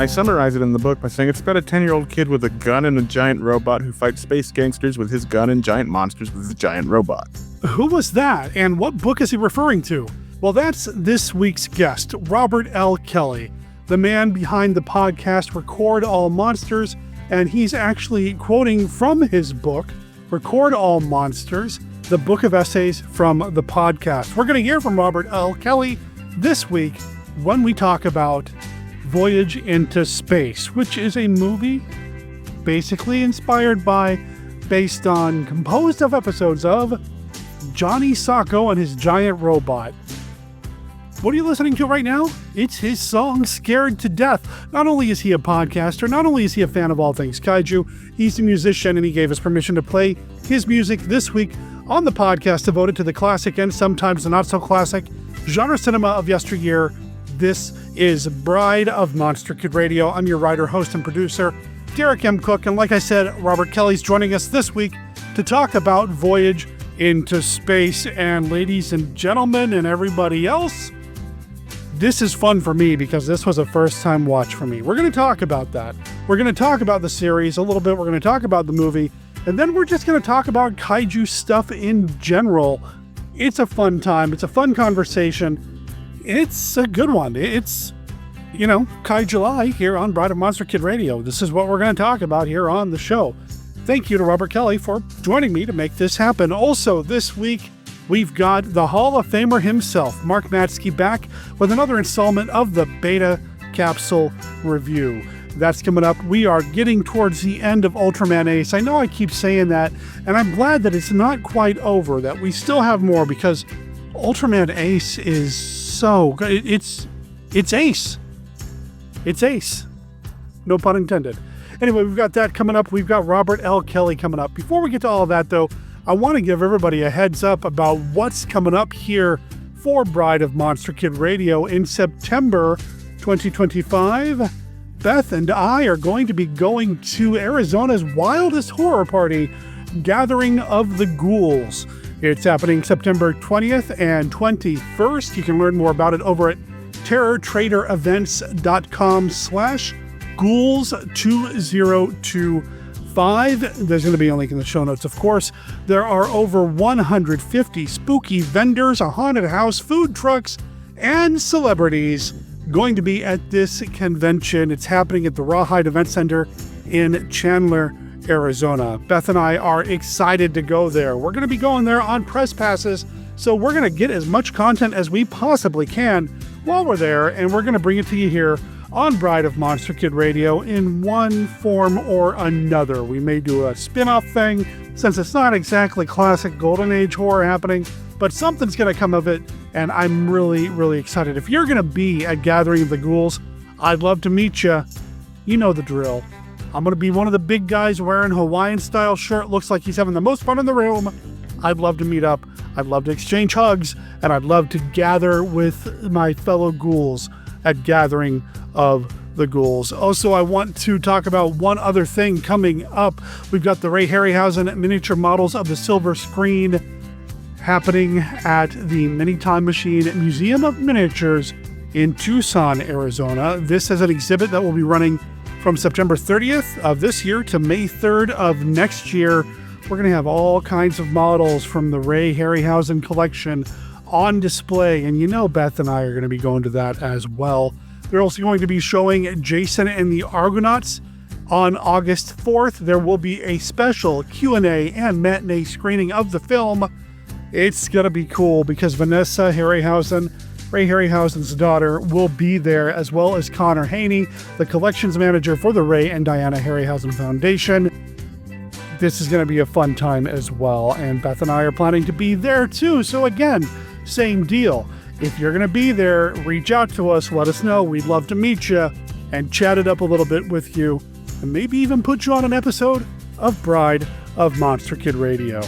I summarize it in the book by saying it's about a 10-year-old kid with a gun and a giant robot who fights space gangsters with his gun and giant monsters with his giant robot. Who was that, and what book is he referring to? Well, that's this week's guest, Robert L. Kelly, the man behind the podcast Record All Monsters, and he's actually quoting from his book, Record All Monsters, the book of essays from the podcast. We're going to hear from Robert L. Kelly this week when we talk about Voyage Into Space, which is a movie basically based on, composed of episodes of Johnny Sokko and his giant robot. What are you listening to right now? It's his song, Scared to Death. Not only is he a podcaster, not only is he a fan of all things kaiju, he's a musician, and he gave us permission to play his music this week on the podcast devoted to the classic and sometimes the not-so-classic genre cinema of yesteryear. This is Bride of Monster Kid Radio. I'm your writer, host, and producer, Derek M. Cook, and like I said, Robert Kelly's joining us this week to talk about Voyage Into Space. And ladies and gentlemen and everybody else, this is fun for me because this was a first-time watch for me. We're going to talk about that. We're going to talk about the series a little bit. We're going to talk about the movie. And then we're just going to talk about kaiju stuff in general. It's a fun time. It's a fun conversation. It's a good one. It's, KaiJuly here on Bride of Monster Kid Radio. This is what we're going to talk about here on the show. Thank you to Robert Kelly for joining me to make this happen. Also, this week, we've got the Hall of Famer himself, Mark Matzke, back with another installment of the Beta Capsule Review. That's coming up. We are getting towards the end of Ultraman Ace. I know I keep saying that, and I'm glad that it's not quite over, that we still have more, because Ultraman Ace is so good. It's Ace. It's Ace. No pun intended. Anyway, we've got that coming up. We've got Robert L. Kelly coming up. Before we get to all of that, though, I want to give everybody a heads up about what's coming up here for Bride of Monster Kid Radio in September 2025. Beth and I are going to be going to Arizona's wildest horror party, Gathering of the Ghouls. It's happening September 20th and 21st. You can learn more about it over at terrortraderevents.com/ghouls2025. There's going to be a link in the show notes, of course. There are over 150 spooky vendors, a haunted house, food trucks, and celebrities going to be at this convention. It's happening at the Rawhide Event Center in Chandler, Arizona. Beth and I are excited to go there. We're going to be going there on press passes, so we're going to get as much content as we possibly can while we're there, and we're going to bring it to you here on Bride of Monster Kid Radio in one form or another. We may do a spin-off thing, since it's not exactly classic Golden Age horror happening, but something's going to come of it, and I'm really, really excited. If you're going to be at Gathering of the Ghouls, I'd love to meet you. You know the drill. I'm going to be one of the big guys wearing Hawaiian-style shirt. Looks like he's having the most fun in the room. I'd love to meet up. I'd love to exchange hugs, and I'd love to gather with my fellow ghouls at Gathering of the Ghouls. Also, I want to talk about one other thing coming up. We've got the Ray Harryhausen miniature models of the Silver Screen happening at the Mini Time Machine Museum of Miniatures in Tucson, Arizona. This is an exhibit that will be running from September 30th of this year to May 3rd of next year. We're going to have all kinds of models from the Ray Harryhausen collection on display, and Beth and I are going to be going to that as well. They're also going to be showing Jason and the Argonauts on August 4th. There will be a special Q&A and matinee screening of the film. It's going to be cool because Vanessa Harryhausen, Ray Harryhausen's daughter, will be there, as well as Connor Haney, the collections manager for the Ray and Diana Harryhausen Foundation. This is going to be a fun time as well, and Beth and I are planning to be there too. So again, same deal. If you're going to be there, reach out to us, let us know. We'd love to meet you and chat it up a little bit with you, and maybe even put you on an episode of Bride of Monster Kid Radio.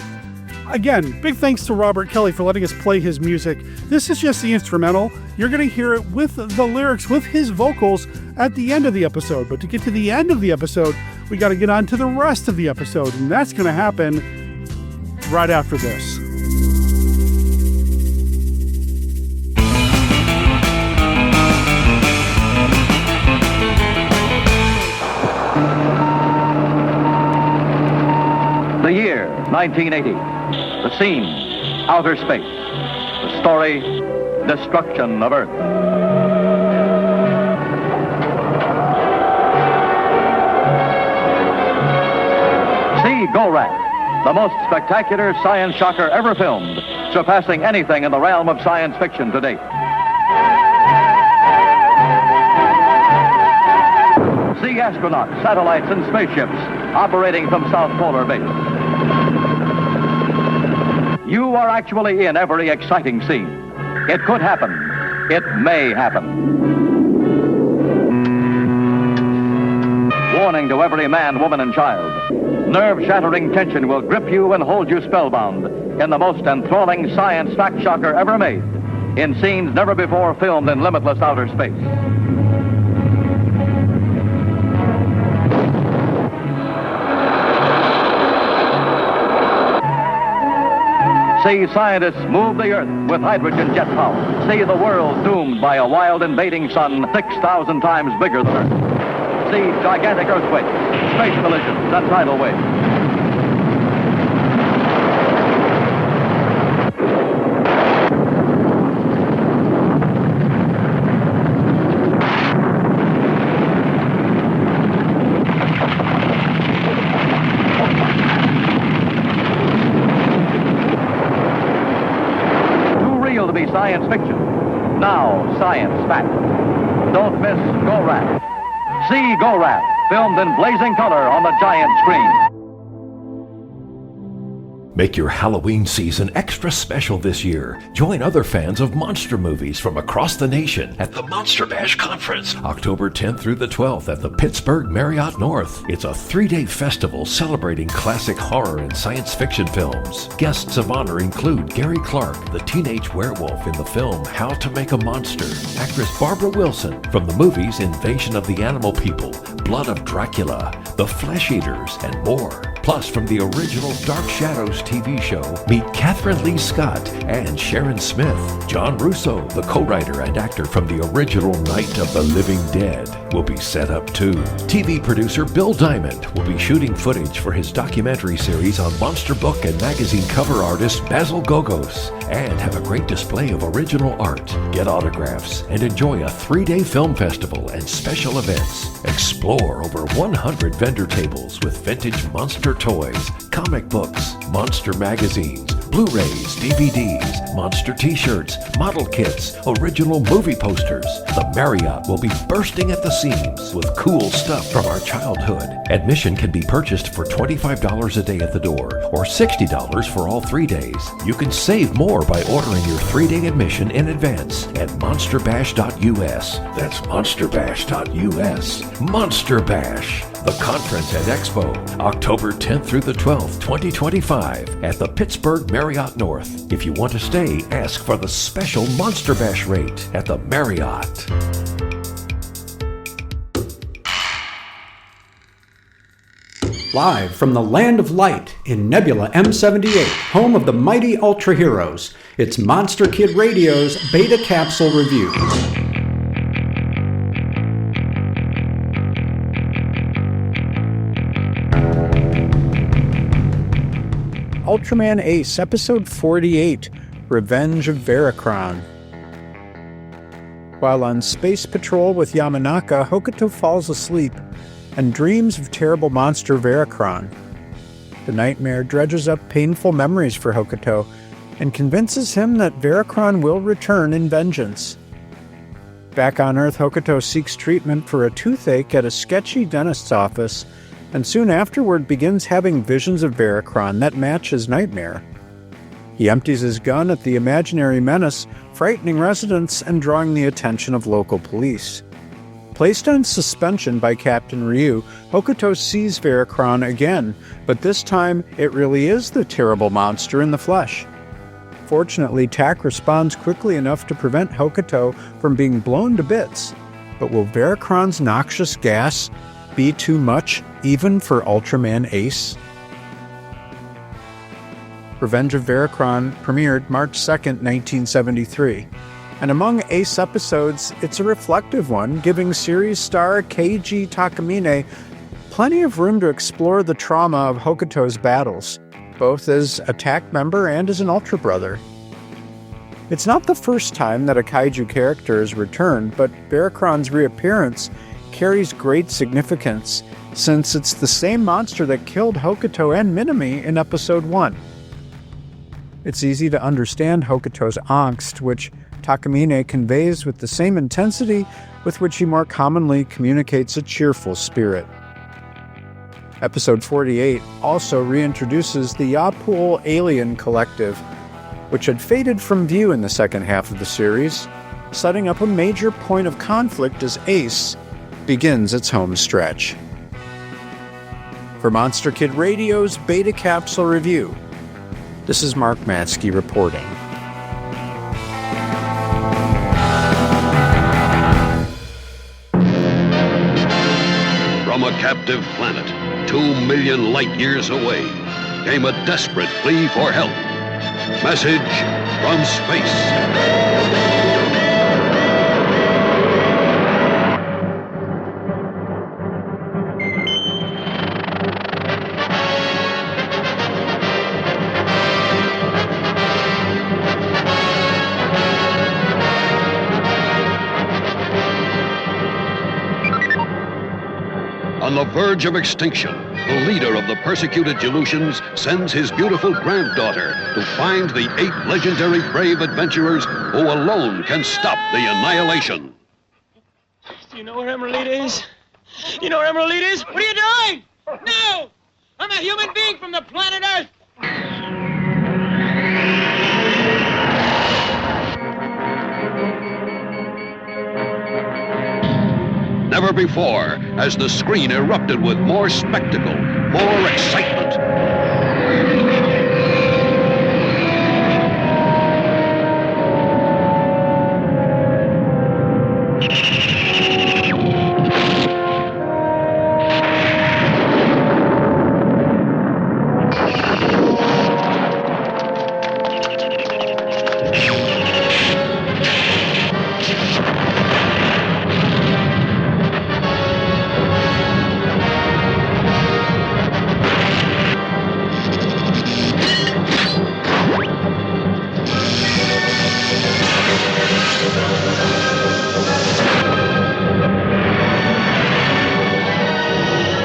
Again, big thanks to Robert Kelly for letting us play his music. This is just the instrumental. You're going to hear it with the lyrics, with his vocals at the end of the episode. But to get to the end of the episode, we got to get on to the rest of the episode, and that's going to happen right after this. 1980. The scene, outer space. The story, destruction of Earth. See Go-Rat, the most spectacular science shocker ever filmed, surpassing anything in the realm of science fiction to date. See astronauts, satellites, and spaceships operating from South Polar Base. You are actually in every exciting scene. It could happen. It may happen. Warning to every man, woman, and child. Nerve-shattering tension will grip you and hold you spellbound in the most enthralling science fact shocker ever made, in scenes never before filmed in limitless outer space. See scientists move the Earth with hydrogen jet power. See the world doomed by a wild invading sun 6,000 times bigger than Earth. See gigantic earthquakes, space collisions, and tidal waves. Too real to be science fiction. Now, science fact. Don't miss Go-Rat. See Go-Rat, filmed in blazing color on the giant screen. Make your Halloween season extra special this year. Join other fans of monster movies from across the nation at the Monster Bash Conference, October 10th through the 12th at the Pittsburgh Marriott North. It's a 3-day festival celebrating classic horror and science fiction films. Guests of honor include Gary Clark, the teenage werewolf in the film How to Make a Monster, actress Barbara Wilson from the movies Invasion of the Animal People, Blood of Dracula, The Flesh Eaters, and more. Plus, from the original Dark Shadows TV show, meet Catherine Lee Scott and Sharon Smith. John Russo, the co-writer and actor from the original Night of the Living Dead, will be set up too. TV producer Bill Diamond will be shooting footage for his documentary series on monster book and magazine cover artist Basil Gogos, and have a great display of original art. Get autographs and enjoy a 3-day film festival and special events. Explore over 100 vendor tables with vintage monster toys, comic books, monster magazines, Blu-rays, DVDs, monster t-shirts, model kits, original movie posters. The Marriott will be bursting at the seams with cool stuff from our childhood. Admission can be purchased for $25 a day at the door or $60 for all 3 days. You can save more by ordering your 3-day admission in advance at monsterbash.us. That's monsterbash.us. Monster Bash, the conference and expo, October 10th through the 12th, 2025 at the Pittsburgh Marriott North. If you want to stay, ask for the special Monster Bash rate at the Marriott. Live from the Land of Light in Nebula M78, home of the mighty Ultra Heroes, it's Monster Kid Radio's Beta Capsule Review. Ultraman Ace, Episode 48, Revenge of Veracron. While on space patrol with Yamanaka, Hokuto falls asleep and dreams of terrible monster Veracron. The nightmare dredges up painful memories for Hokuto and convinces him that Veracron will return in vengeance. Back on Earth, Hokuto seeks treatment for a toothache at a sketchy dentist's office, and soon afterward begins having visions of Veracron that match his nightmare. He empties his gun at the imaginary menace, frightening residents and drawing the attention of local police. Placed on suspension by Captain Ryu, Hokuto sees Veracron again, but this time it really is the terrible monster in the flesh. Fortunately, Tak responds quickly enough to prevent Hokuto from being blown to bits. But will Veracron's noxious gas be too much, even for Ultraman Ace? Revenge of Veracron premiered March 2nd, 1973. And among Ace episodes, it's a reflective one, giving series star Keiji Takamine plenty of room to explore the trauma of Hokuto's battles. both as Attack member and as an Ultra Brother. It's not the first time that a kaiju character has returned, but Baracron's reappearance carries great significance, since it's the same monster that killed Hokuto and Minami in Episode 1. It's easy to understand Hokuto's angst, which Takamine conveys with the same intensity with which he more commonly communicates a cheerful spirit. Episode 48 also reintroduces the Yapul Alien Collective, which had faded from view in the second half of the series, setting up a major point of conflict as Ace begins its home stretch. For Monster Kid Radio's Beta Capsule Review, this is Mark Matzke reporting. From a captive planet, 2 million light years away, came a desperate plea for help. Message from space. On the verge of extinction, the leader of the persecuted Gelusians sends his beautiful granddaughter to find the 8 legendary brave adventurers who alone can stop the annihilation. Do you know where Emeralita is? You know where Emeralita is? What are you doing? No! I'm a human being from the planet Earth! Never before has the screen erupted with more spectacle, more excitement.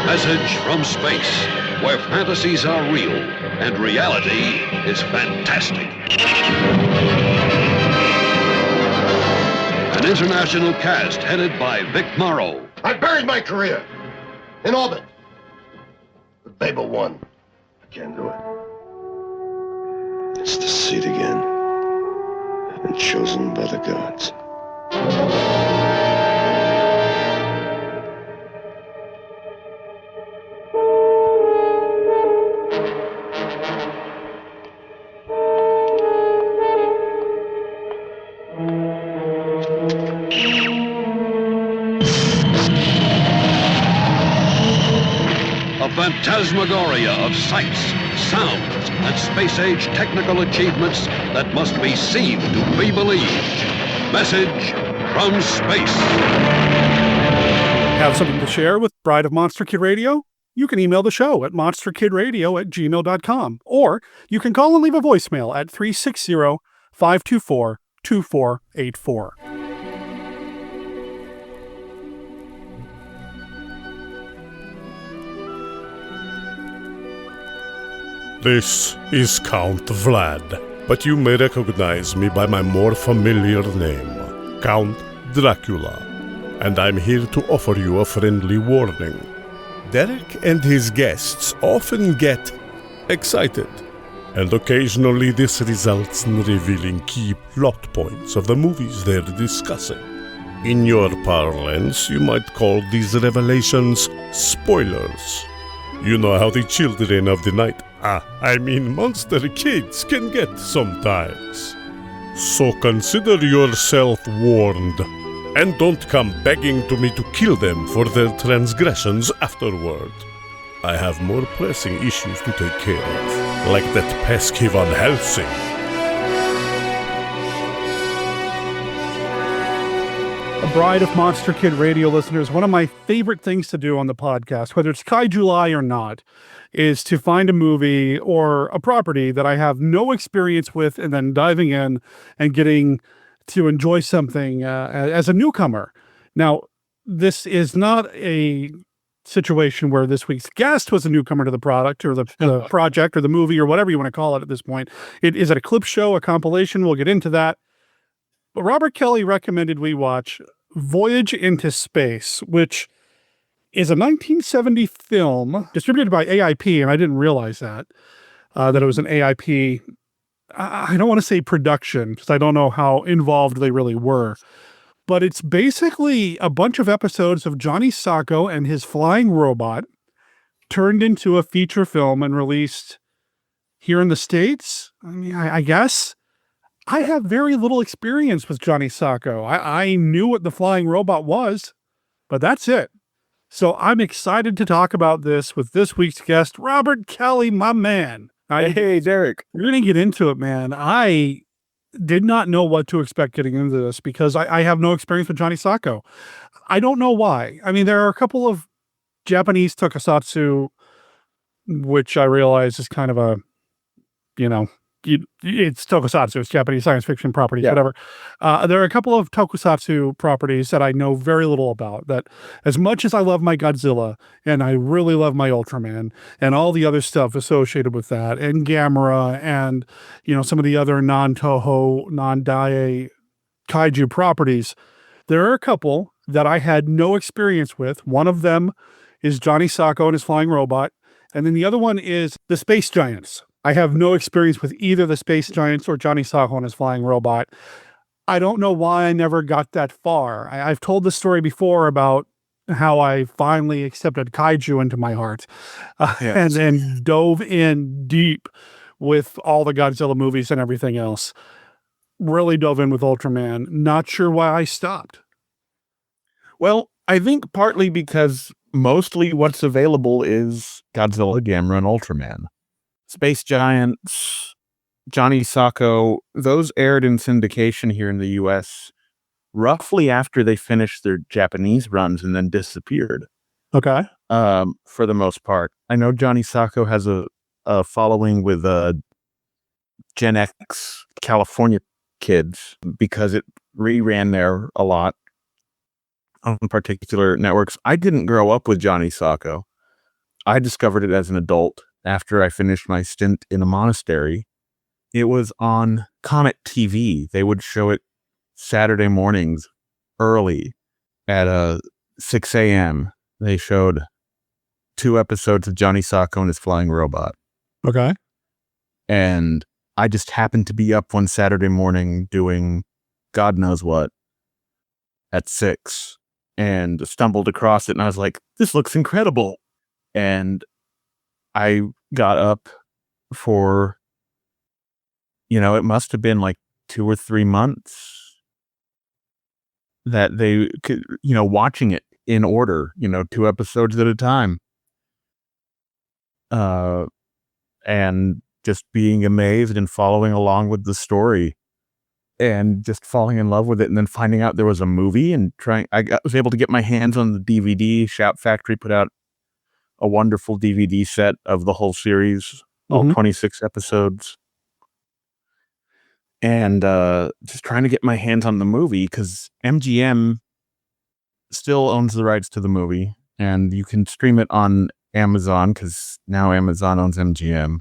Message from space, where fantasies are real and reality is fantastic. An international cast headed by Vic Morrow. I buried my career in orbit with Babel 1. I can't do it. It's to see it again. I've been chosen by the gods. Phantasmagoria of sights, sounds, and space-age technical achievements that must be seen to be believed. Message from space. Have something to share with Bride of Monster Kid Radio? You can email the show at monsterkidradio@gmail.com, or you can call and leave a voicemail at 360-524-2484. This is Count Vlad, but you may recognize me by my more familiar name, Count Dracula, and I'm here to offer you a friendly warning. Derek and his guests often get excited, and occasionally this results in revealing key plot points of the movies they're discussing. In your parlance, you might call these revelations spoilers. You know how the children of the night, monster kids, can get sometimes. So consider yourself warned, and don't come begging to me to kill them for their transgressions afterward. I have more pressing issues to take care of, like that pesky Van Helsing. A bride of Monster Kid Radio listeners, one of my favorite things to do on the podcast, whether it's KaiJuly or not, is to find a movie or a property that I have no experience with and then diving in and getting to enjoy something as a newcomer. Now, this is not a situation where this week's guest was a newcomer to the product or the project or the movie or whatever you want to call it at this point. It is a clip show, a compilation. We'll get into that. But Robert Kelly recommended we watch Voyage Into Space, which is a 1970 film distributed by AIP, and I didn't realize that it was an AIP. I don't want to say production, because I don't know how involved they really were. But it's basically a bunch of episodes of Johnny Sokko and his flying robot turned into a feature film and released here in the States. I mean, I guess. I have very little experience with Johnny Sokko. I knew what the flying robot was, but that's it. So I'm excited to talk about this with this week's guest, Robert Kelly, my man. Hey, Derek. We're going to get into it, man. I did not know what to expect getting into this because I have no experience with Johnny Sokko. I don't know why. I mean, there are a couple of Japanese tokusatsu, which I realize is kind of a, it's tokusatsu, it's Japanese science fiction properties, whatever. There are a couple of tokusatsu properties that I know very little about, that as much as I love my Godzilla and I really love my Ultraman and all the other stuff associated with that, and Gamera and, some of the other non-Toho, non-Dai kaiju properties, there are a couple that I had no experience with. One of them is Johnny Sokko and his flying robot. And then the other one is the Space Giants. I have no experience with either the Space Giants or Johnny Sokko and his flying robot. I don't know why I never got that far. I've told this story before about how I finally accepted kaiju into my heart and then dove in deep with all the Godzilla movies and everything else. Really dove in with Ultraman. Not sure why I stopped. Well, I think partly because mostly what's available is Godzilla, Gamera, and Ultraman. Space Giants, Johnny Sokko, those aired in syndication here in the U.S. roughly after they finished their Japanese runs and then disappeared. Okay. For the most part. I know Johnny Sokko has a following with Gen X California kids because it reran there a lot on particular networks. I didn't grow up with Johnny Sokko. I discovered it as an adult after I finished my stint in a monastery. It was on Comet TV. They would show it Saturday mornings early at 6 a.m. They showed 2 episodes of Johnny Sokko and his flying robot. Okay. And I just happened to be up one Saturday morning doing God knows what at 6 and stumbled across it, and I was like, this looks incredible. And I got up for, it must have been like 2 or 3 months that they could, watching it in order, 2 episodes at a time. And just being amazed and following along with the story and just falling in love with it. And then finding out there was a movie and I was able to get my hands on the DVD. Shout Factory put out a wonderful DVD set of the whole series, all 26 episodes. And just trying to get my hands on the movie because MGM still owns the rights to the movie, and you can stream it on Amazon because now Amazon owns MGM.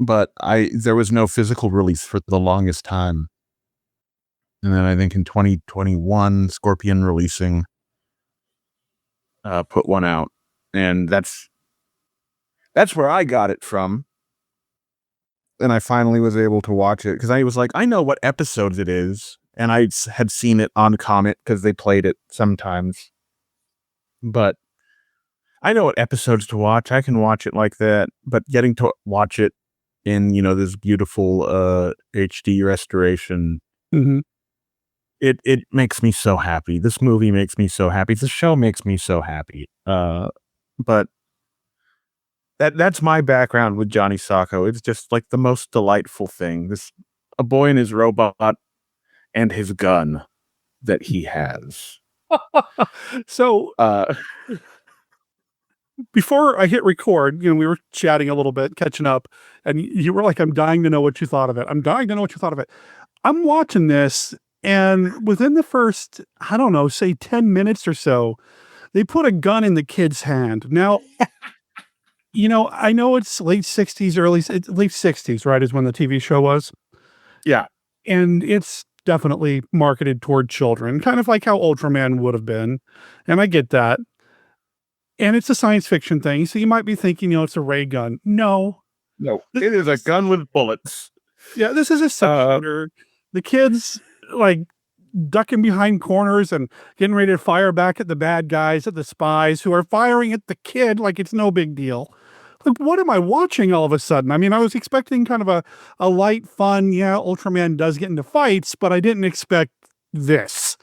But there was no physical release for the longest time. And then I think in 2021, Scorpion Releasing put one out, and that's where I got it from. And I finally was able to watch it because I was like, I know what episodes it is, and I had seen it on Comet because they played it sometimes. But I know what episodes to watch. I can watch it like that, but getting to watch it in this beautiful HD restoration. It makes me so happy. This movie makes me so happy. The show makes me so happy. But that's my background with Johnny Sokko. It's just like the most delightful thing. A boy and his robot and his gun. that he has. So before I hit record, we were chatting a little bit, catching up, and you were like, I'm dying to know what you thought of it. I'm dying to know what you thought of it. I'm watching this, and within the first, I don't know, say 10 minutes or so, they put a gun in the kid's hand. Now, I know it's late 60s, late 60s, right, is when the TV show was. Yeah. And it's definitely marketed toward children, kind of like how Ultraman would have been. And I get that. And it's a science fiction thing. So you might be thinking, it's a ray gun. No, it is a gun with bullets. Yeah, this is a shooter. The kid's like ducking behind corners and getting ready to fire back at the bad guys, at the spies who are firing at the kid like it's no big deal. Like, what am I watching all of a sudden? I mean, I was expecting kind of a light, fun, Ultraman does get into fights, but I didn't expect this.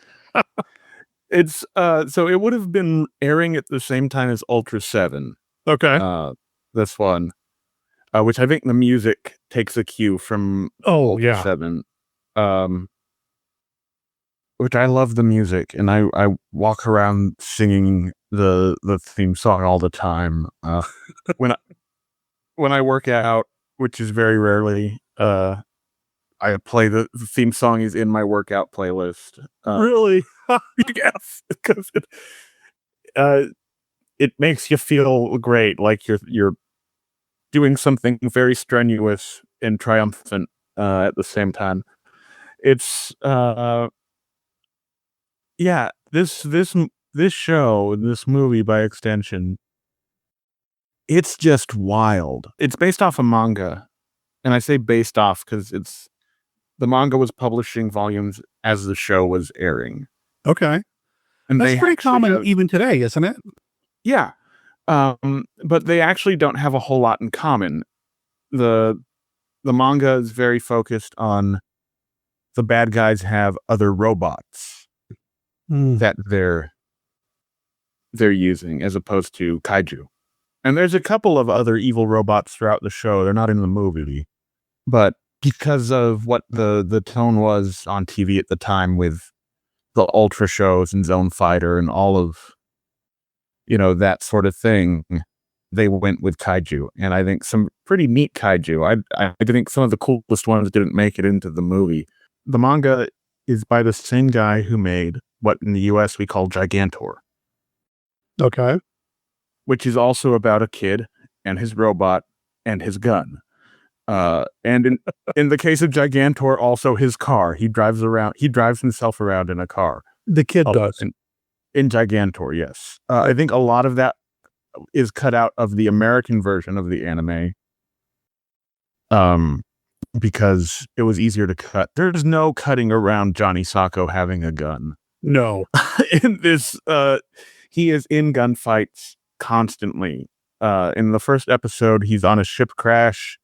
It's so it would have been airing at the same time as Ultra 7. Okay. This one. Which I think the music takes a cue from Ultra 7. Which I love the music, and I walk around singing the theme song all the time. When I work out, which is very rarely, I play the theme song is in my workout playlist. Really? Yes, because it makes you feel great, like you're doing something very strenuous and triumphant at the same time. It's this show, this movie by extension, it's just wild. It's based off a manga, and I say based off because the manga was publishing volumes as the show was airing. Okay. And that's pretty common even today, isn't it? Yeah. But they actually don't have a whole lot in common. The manga is very focused on the bad guys have other robots that they're using as opposed to kaiju. And there's a couple of other evil robots throughout the show. They're not in the movie, but because of what the tone was on TV at the time with the Ultra shows and Zone Fighter and all of that sort of thing, they went with kaiju. And I think some pretty neat kaiju. I think some of the coolest ones didn't make it into the movie. The manga is by the same guy who made what in the US we call Gigantor. Okay. Which is also about a kid and his robot and his gun. And in the case of Gigantor, also his car. He drives himself around in a car. The kid does. In Gigantor, yes. I think a lot of that is cut out of the American version of the anime. Because it was easier to cut. There's no cutting around Johnny Sokko having a gun. No. In this, he is in gunfights constantly. In the first episode, he's on a ship crash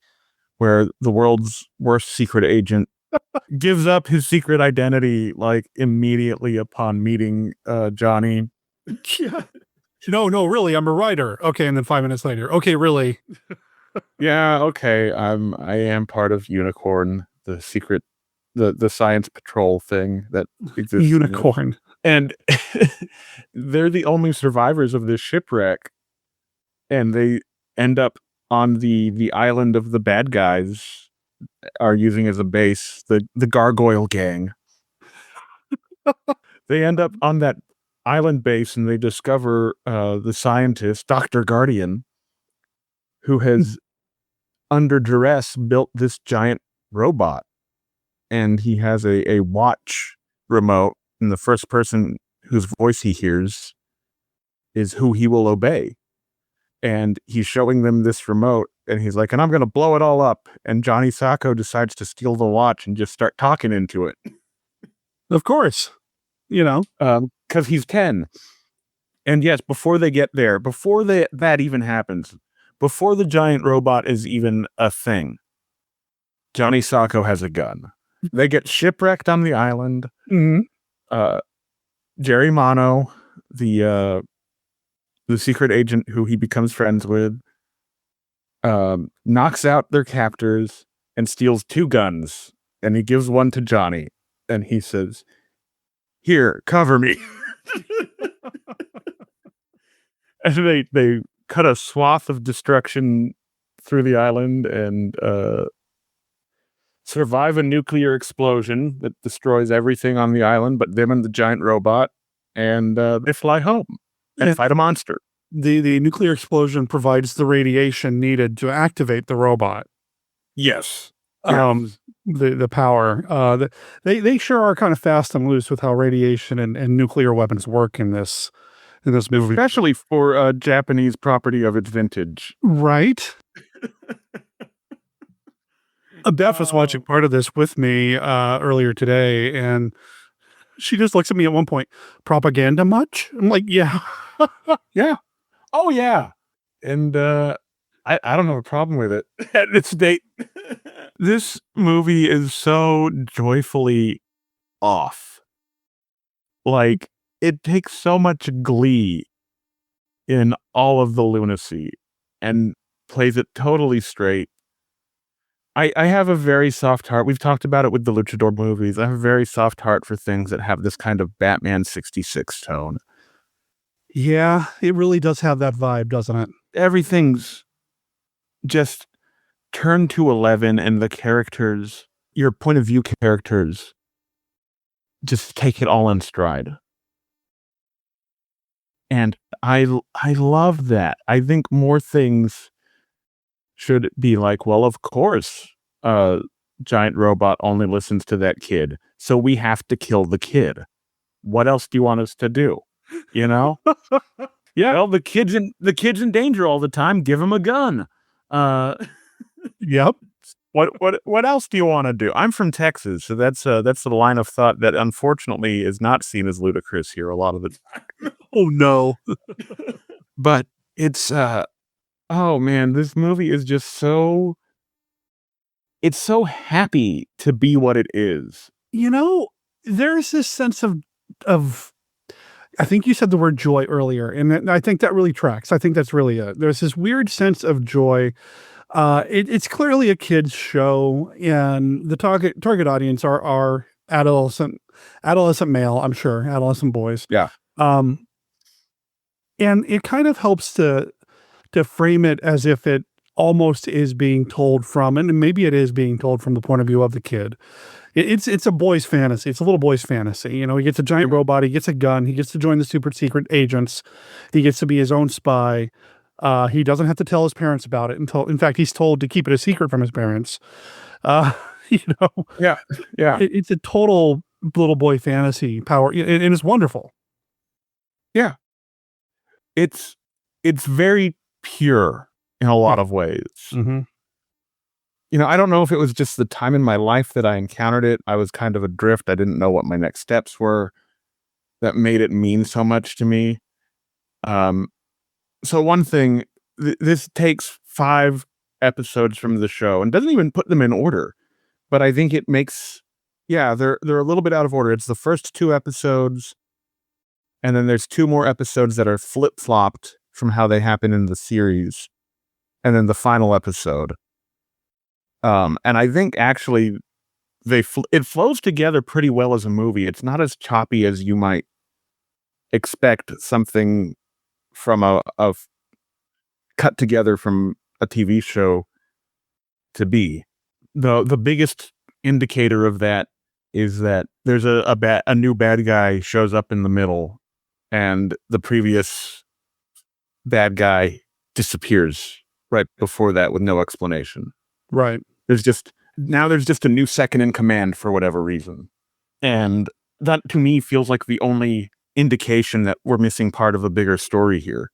where the world's worst secret agent gives up his secret identity like immediately upon meeting Johnny. Yeah. No, really, I'm a writer. Okay, and then 5 minutes later, okay, really. Yeah, okay. I am part of Unicorn, the secret, the science patrol thing that exists. Unicorn. And they're the only survivors of this shipwreck. And they end up on the island of the bad guys are using as a base, the Gargoyle Gang. They end up on that island base and they discover the scientist, Dr. Guardian, who has under duress built this giant robot. And he has a watch remote, and the first person whose voice he hears is who he will obey. And he's showing them this remote, and he's like, and I'm going to blow it all up. And Johnny Sokko decides to steal the watch and just start talking into it. Of course. Because he's 10. And yes, before they get there, before that even happens, before the giant robot is even a thing, Johnny Sokko has a gun. They get shipwrecked on the island. Mm-hmm. Jerry Mono, the secret agent who he becomes friends with, knocks out their captors and steals 2 guns. And he gives one to Johnny. And he says, Here, cover me. And they cut a swath of destruction through the island and survive a nuclear explosion that destroys everything on the island but them and the giant robot, and they fly home and fight a monster. The nuclear explosion provides the radiation needed to activate the robot. Yes. The power. They sure are kind of fast and loose with how radiation and nuclear weapons work in this movie. Especially for a Japanese property of its vintage. Right? Beth was watching part of this with me earlier today, and she just looks at me at one point, propaganda much? I'm like, yeah. Yeah. Oh, yeah. And I don't have a problem with it at this date. This movie is so joyfully off. Like, it takes so much glee in all of the lunacy and plays it totally straight. I have a very soft heart. We've talked about it with the Luchador movies. I have a very soft heart for things that have this kind of Batman 66 tone. Yeah, it really does have that vibe, doesn't it? Everything's just turned to 11, and the characters, your point of view characters, just take it all in stride. And I love that. I think more things should be like, well, of course, giant robot only listens to that kid, so we have to kill the kid. What else do you want us to do? You know? Yeah. Well, the kid's in danger all the time. Give him a gun. Yep. What else do you want to do? I'm from Texas, so that's the line of thought that unfortunately is not seen as ludicrous here a lot of the time. Oh no. But it's oh man, this movie is just so, it's so happy to be what it is. You know, there's this sense of I think you said the word joy earlier, and I think that really tracks. I think that's really it. There's this weird sense of joy. It's clearly a kid's show, and the target audience are adolescent male, I'm sure, adolescent boys. Yeah. And it kind of helps to frame it as if it almost is being told from, and maybe it is being told from the point of view of the kid. It's a boy's fantasy. It's a little boy's fantasy. You know, he gets a giant robot, he gets a gun, he gets to join the super secret agents, he gets to be his own spy. He doesn't have to tell his parents about it until, in fact, he's told to keep it a secret from his parents. You know, Yeah. it's a total little boy fantasy power, and it's wonderful. Yeah. It's very pure in a lot of ways. Mm-hmm. You know, I don't know if it was just the time in my life that I encountered it. I was kind of adrift. I didn't know what my next steps were. That made it mean so much to me. So one thing, this takes 5 episodes from the show and doesn't even put them in order. But I think it makes, yeah, they're a little bit out of order. It's the first 2 episodes, and then there's 2 more episodes that are flip-flopped from how they happen in the series, and then the final episode. And I think actually it flows together pretty well as a movie. It's not as choppy as you might expect something from a cut together from a TV show to be. The biggest indicator of that is that there's a new bad guy shows up in the middle, and the previous bad guy disappears right before that with no explanation. Right. There's just a new second in command for whatever reason. And that to me feels like the only indication that we're missing part of a bigger story here.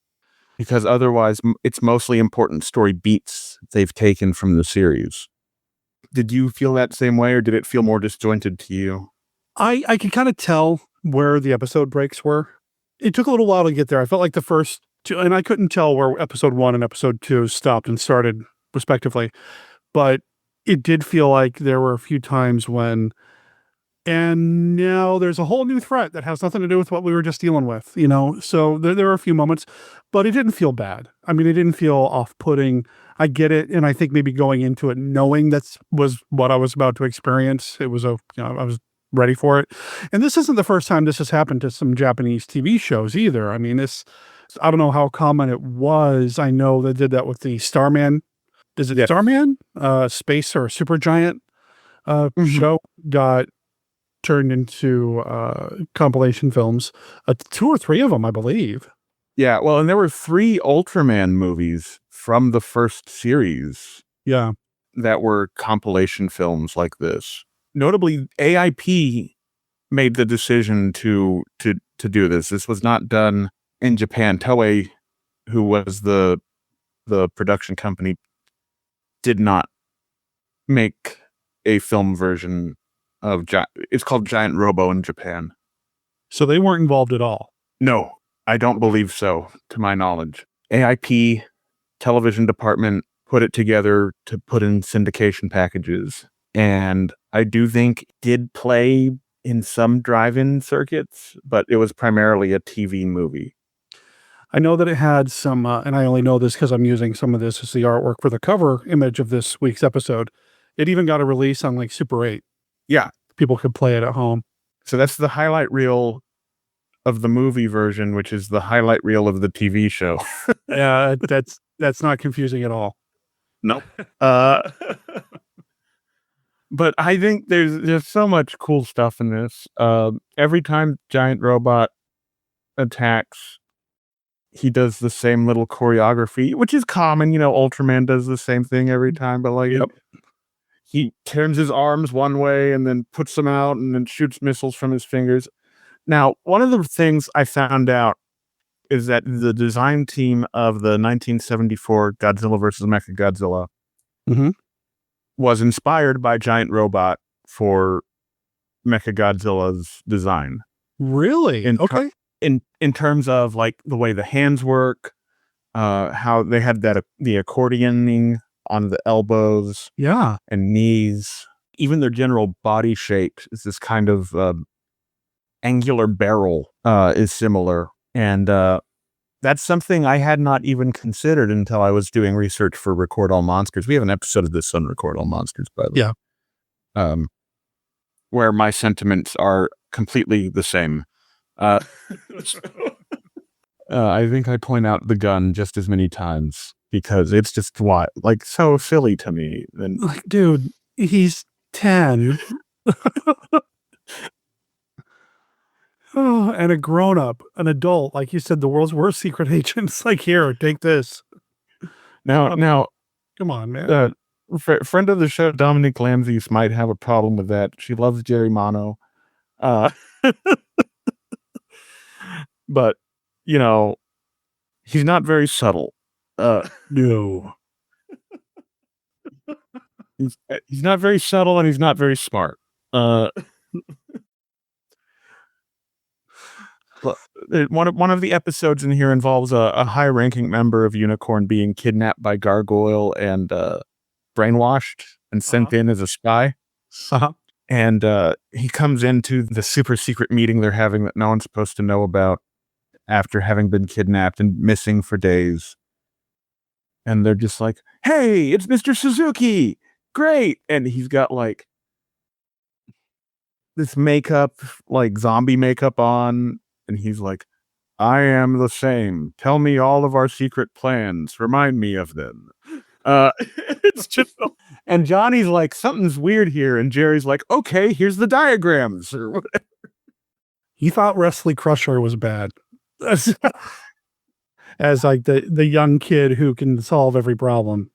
Because otherwise it's mostly important story beats they've taken from the series. Did you feel that same way, or did it feel more disjointed to you? I could kind of tell where the episode breaks were. It took a little while to get there. I felt like the first 2, and I couldn't tell where episode 1 and episode 2 stopped and started respectively. But it did feel like there were a few times when, and now there's a whole new threat that has nothing to do with what we were just dealing with, you know? So there were a few moments, but it didn't feel bad. I mean, it didn't feel off-putting. I get it. And I think maybe going into it, knowing that was what I was about to experience, it was I was ready for it. And this isn't the first time this has happened to some Japanese TV shows either. I mean, I don't know how common it was. I know they did that with the Starman. Is it Starman? Space or Supergiant show got turned into compilation films. 2 or 3 of them, I believe. Yeah, well, and there were 3 Ultraman movies from the first series. Yeah. That were compilation films like this. Notably, AIP made the decision to do this. This was not done in Japan. Toei, who was the production company, did not make a film version of it's called Giant Robo in Japan. So they weren't involved at all? No, I don't believe so, to my knowledge. AIP television department put it together to put in syndication packages. And I do think it did play in some drive-in circuits, but it was primarily a TV movie. I know that it had some, and I only know this because I'm using some of this as the artwork for the cover image of this week's episode. It even got a release on like Super 8. Yeah. People could play it at home. So that's the highlight reel of the movie version, which is the highlight reel of the TV show. Yeah, that's not confusing at all. Nope. But I think there's so much cool stuff in this. Every time Giant Robot attacks, he does the same little choreography, which is common. You know, Ultraman does the same thing every time, but like, he turns his arms one way and then puts them out and then shoots missiles from his fingers. Now, one of the things I found out is that the design team of the 1974 Godzilla vs. Mechagodzilla was inspired by Giant Robot for Mechagodzilla's design. Really? Okay. In terms of like the way the hands work, how they had the accordioning on the elbows, and knees, even their general body shape is this kind of angular barrel is similar, and that's something I had not even considered until I was doing research for Record All Monsters. We have an episode of this on Record All Monsters, by the way. Yeah. Where my sentiments are completely the same. I think I point out the gun just as many times because it's just so silly to me. And like, dude, he's 10. Oh, and a grown-up, an adult, like you said, the world's worst secret agents. Like, here, take this. Now, come on, man. Friend of the show, Dominique Lamzis, might have a problem with that. She loves Jerry Mono. But, you know, he's not very subtle. No. He's not very subtle and he's not very smart. One of the episodes in here involves a high-ranking member of Unicorn being kidnapped by Gargoyle and brainwashed and sent in as a spy. And he comes into the super secret meeting they're having that no one's supposed to know about after having been kidnapped and missing for days. And they're just like, hey, it's Mr. Suzuki! Great! And he's got like this makeup, like zombie makeup on. And he's like, I am the same. Tell me all of our secret plans. Remind me of them. It's just, and Johnny's like, something's weird here. And Jerry's like, okay, here's the diagrams or whatever. He thought Wesley Crusher was bad. As like the young kid who can solve every problem.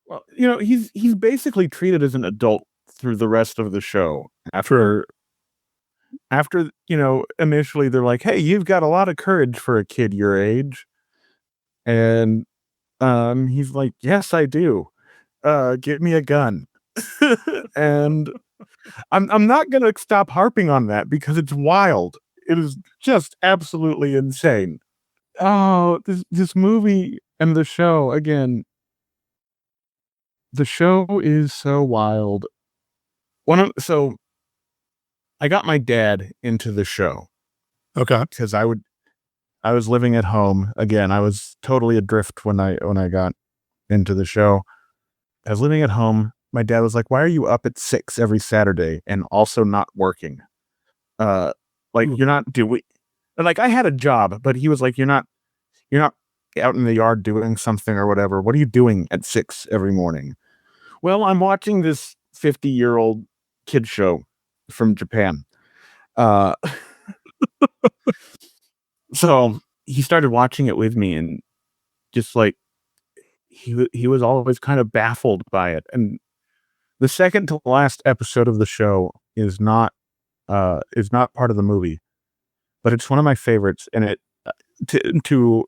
Well, you know, he's basically treated as an adult through the rest of the show. After, you know, initially they're like, hey, you've got a lot of courage for a kid your age. And he's like, yes, I do. Get me a gun. And I'm not going to stop harping on that because it's wild. It is just absolutely insane. Oh, this movie and the show, again, the show is so wild. So I got my dad into the show. Okay. Because I was living at home. Again, I was totally adrift when I got into the show. I was living at home my dad was like, "Why are you up at 6 every Saturday and also not working? You're not doing." And like, I had a job, but he was like, "You're not out in the yard doing something or whatever. What are you doing at 6 every morning?" Well, I'm watching this 50-year-old kid show from Japan. Uh, so he started watching it with me, and just like he was always kind of baffled by it. And the second to last episode of the show is not part of the movie, but it's one of my favorites. And it to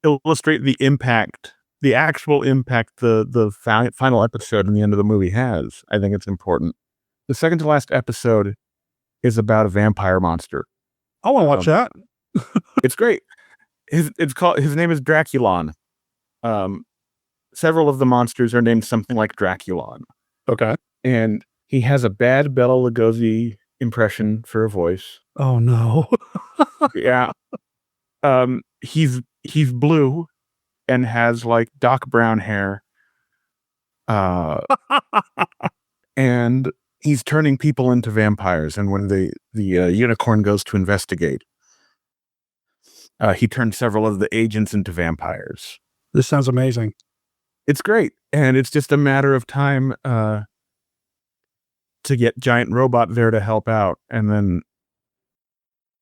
illustrate the impact, the actual impact the final episode and the end of the movie has, I think it's important. The second to last episode is about a vampire monster. I want to watch that. It's great. His name is Draculon. Several of the monsters are named something like Draculon. Okay. And he has a bad Bela Lugosi impression for a voice. Oh no. Yeah. He's blue and has like dark brown hair. And he's turning people into vampires. And when the unicorn goes to investigate, he turned several of the agents into vampires. This sounds amazing. It's great. And it's just a matter of time to get Giant Robot there to help out. And then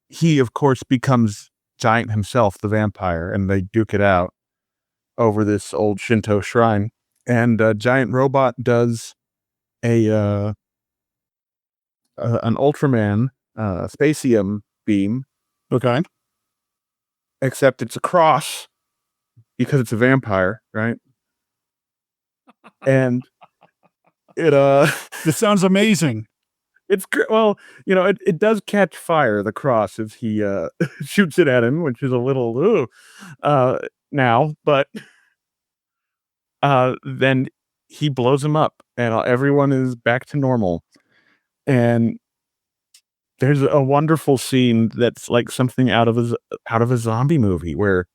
he, of course, becomes Giant himself, the vampire, and they duke it out over this old Shinto shrine. And Giant Robot does an Ultraman Spacium beam. Okay. Except it's a cross because it's a vampire, right? And it this sounds amazing. It's well, it does catch fire, the cross, as he shoots it at him, which is a little now, but then he blows him up and everyone is back to normal. And there's a wonderful scene that's like something out of a zombie movie where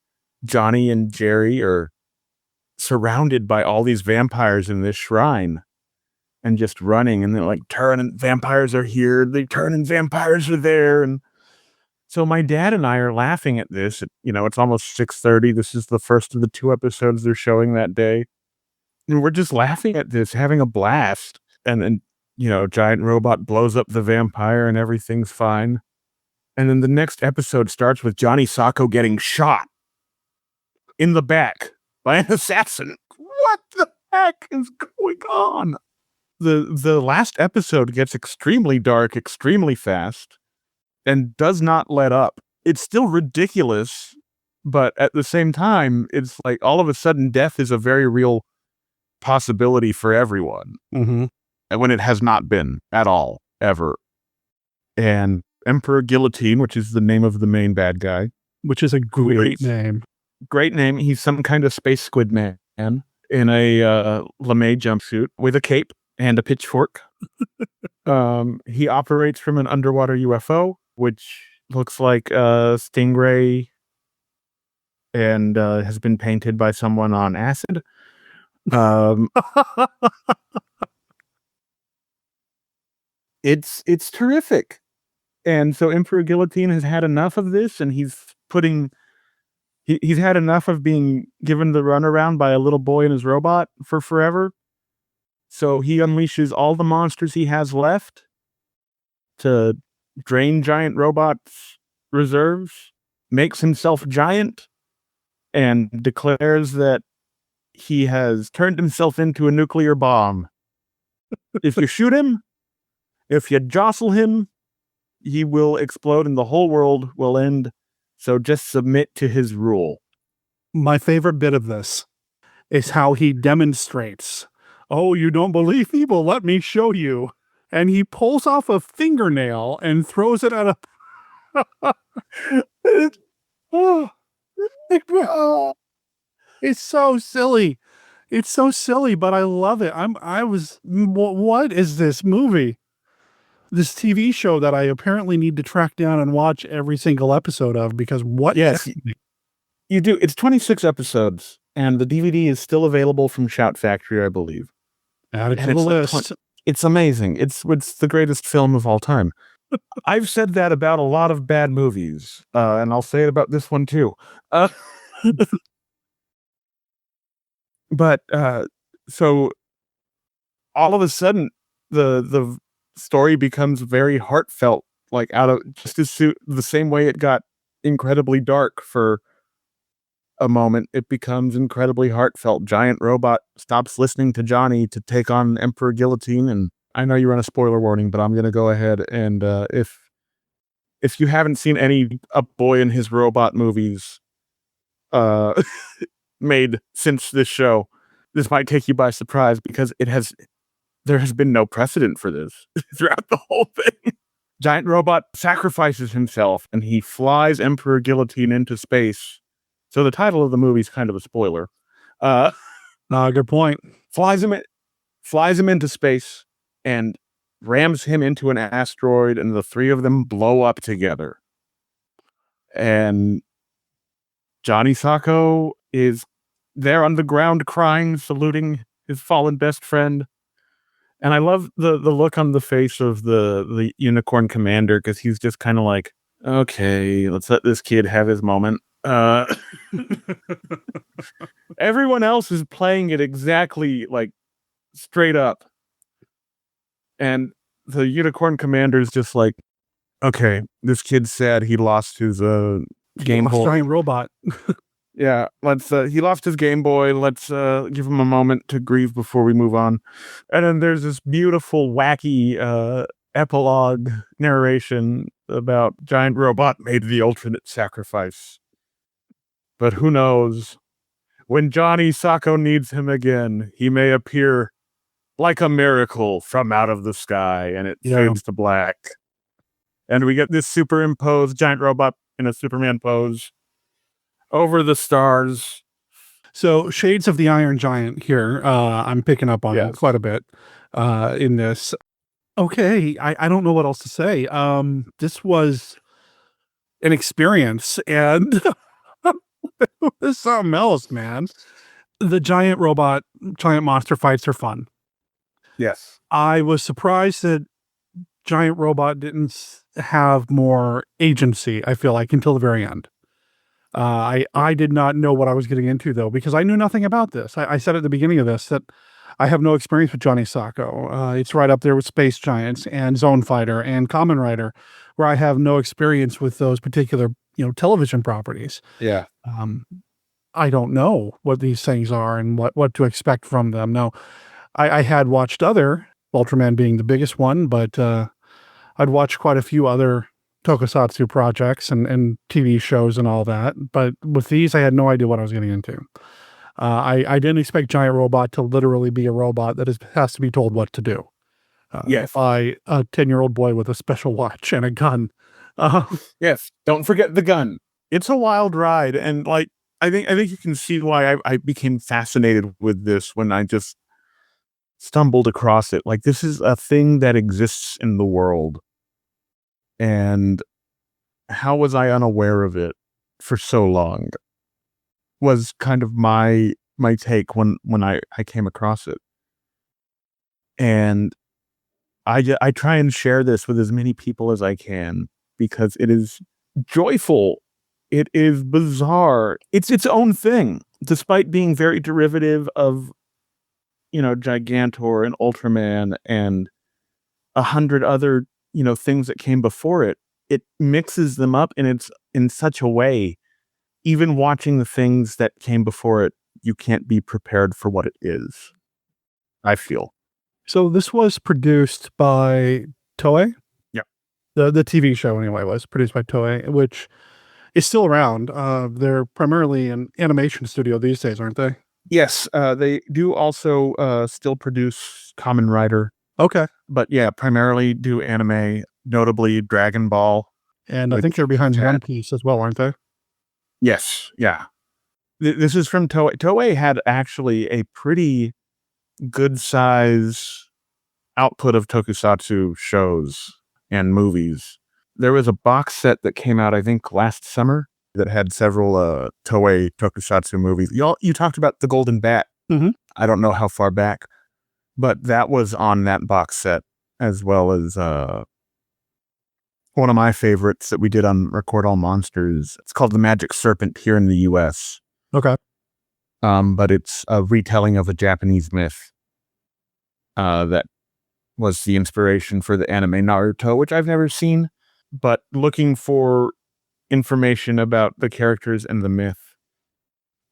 Johnny and Jerry are surrounded by all these vampires in this shrine and just running, and they're like, turning, vampires are here, they turn and vampires are there. And so my dad and I are laughing at this. It's almost 6:30. This is the first of the 2 episodes they're showing that day. And we're just laughing at this, having a blast. And then, Giant Robot blows up the vampire and everything's fine. And then the next episode starts with Johnny Sokko getting shot in the back by an assassin. What the heck is going on? The last episode gets extremely dark, extremely fast, and does not let up. It's still ridiculous, but at the same time, it's like all of a sudden death is a very real possibility for everyone. Mm-hmm. And when it has not been at all, ever. And Emperor Guillotine, which is the name of the main bad guy. Which is a great name. Great name. He's some kind of space squid man in a lame jumpsuit with a cape and a pitchfork. He operates from an underwater UFO, which looks like a stingray and has been painted by someone on acid. It's terrific. And so Emperor Guillotine has had enough of this, and he's had enough of being given the runaround by a little boy and his robot for forever. So he unleashes all the monsters he has left to drain Giant Robot's reserves, makes himself giant, and declares that he has turned himself into a nuclear bomb. If you shoot him, if you jostle him, he will explode and the whole world will end. So just submit to his rule. My favorite bit of this is how he demonstrates. Oh, you don't believe me? Well, let me show you. And he pulls off a fingernail and throws it at a... It's so silly. It's so silly, but I love it. What is this movie? This TV show that I apparently need to track down and watch every single episode of, because what? Yes, you do. It's 26 episodes, and the DVD is still available from Shout Factory, I believe. Add it And to the it's like list. it's amazing. It's the greatest film of all time. I've said that about a lot of bad movies, and I'll say it about this one too. Uh, but so all of a sudden, the story becomes very heartfelt, like out of just the same way it got incredibly dark for a moment. It becomes incredibly heartfelt. Giant Robot stops listening to Johnny to take on Emperor Guillotine, and I know you're on a spoiler warning, but I'm gonna go ahead and if you haven't seen any Up Boy and His Robot movies uh made since this show, this might take you by surprise because there has been no precedent for this throughout the whole thing. Giant Robot sacrifices himself and he flies Emperor Guillotine into space. So the title of the movie is kind of a spoiler. Good point. Flies him into space and rams him into an asteroid, and the three of them blow up together. And Johnny Sokko is there on the ground crying, saluting his fallen best friend. And I love the look on the face of the Unicorn Commander, because he's just kind of like, okay, let's let this kid have his moment. Everyone else is playing it exactly like straight up. And the Unicorn Commander is just like, okay, this kid's sad he lost his Game Boy. Giant Robot. Yeah, he lost his Game Boy. Let's give him a moment to grieve before we move on. And then there's this beautiful, wacky epilogue narration about Giant Robot made the ultimate sacrifice. But who knows? When Johnny Sokko needs him again, he may appear like a miracle from out of the sky, and it fades to black. And we get this superimposed Giant Robot in a Superman pose over the stars. So shades of the Iron Giant here. I'm picking up on quite a bit in this. Okay, I don't know what else to say. This was an experience, and it was something else, man. The giant monster fights are fun. Yes. I was surprised that Giant Robot didn't have more agency, I feel like, until the very end. I did not know what I was getting into, though, because I knew nothing about this. I said at the beginning of this that I have no experience with Johnny Sokko. It's right up there with Space Giants and Zone Fighter and Kamen Rider, where I have no experience with those particular, television properties. Yeah. I don't know what these things are and what to expect from them. No, I had watched other, Ultraman being the biggest one, but I'd watched quite a few other tokusatsu projects and TV shows and all that. But with these, I had no idea what I was getting into. I didn't expect Giant Robot to literally be a robot that has to be told what to do. By a 10-year-old boy with a special watch and a gun. Yes, don't forget the gun. It's a wild ride, and like I think you can see why I became fascinated with this when I just stumbled across it. Like, this is a thing that exists in the world, and how was I unaware of it for so long? Was kind of my take when I came across it. And I try and share this with as many people as I can, because it is joyful. It is bizarre. It's its own thing, despite being very derivative of, Gigantor and Ultraman and 100 other, things that came before it. It mixes them up, and it's in such a way, even watching the things that came before it, you can't be prepared for what it is, I feel. So this was produced by Toei? Yeah. The TV show, anyway, was produced by Toei, which is still around. They're primarily an animation studio these days, aren't they? Yes, they do also still produce Kamen Rider. Okay. But yeah, primarily do anime, notably Dragon Ball. And I think they're behind One Piece as well, aren't they? Yes, yeah. This is from Toei. Toei had actually a pretty good size output of tokusatsu shows and movies. There was a box set that came out, I think, last summer that had several Toei tokusatsu movies. You talked about the Golden Bat. Mm-hmm. I don't know how far back, But that was on that box set, as well as one of my favorites that we did on Record All Monsters. It's called The Magic Serpent here in the U.S. Okay. But it's a retelling of a Japanese myth that was the inspiration for the anime Naruto, which I've never seen. But looking for information about the characters and the myth,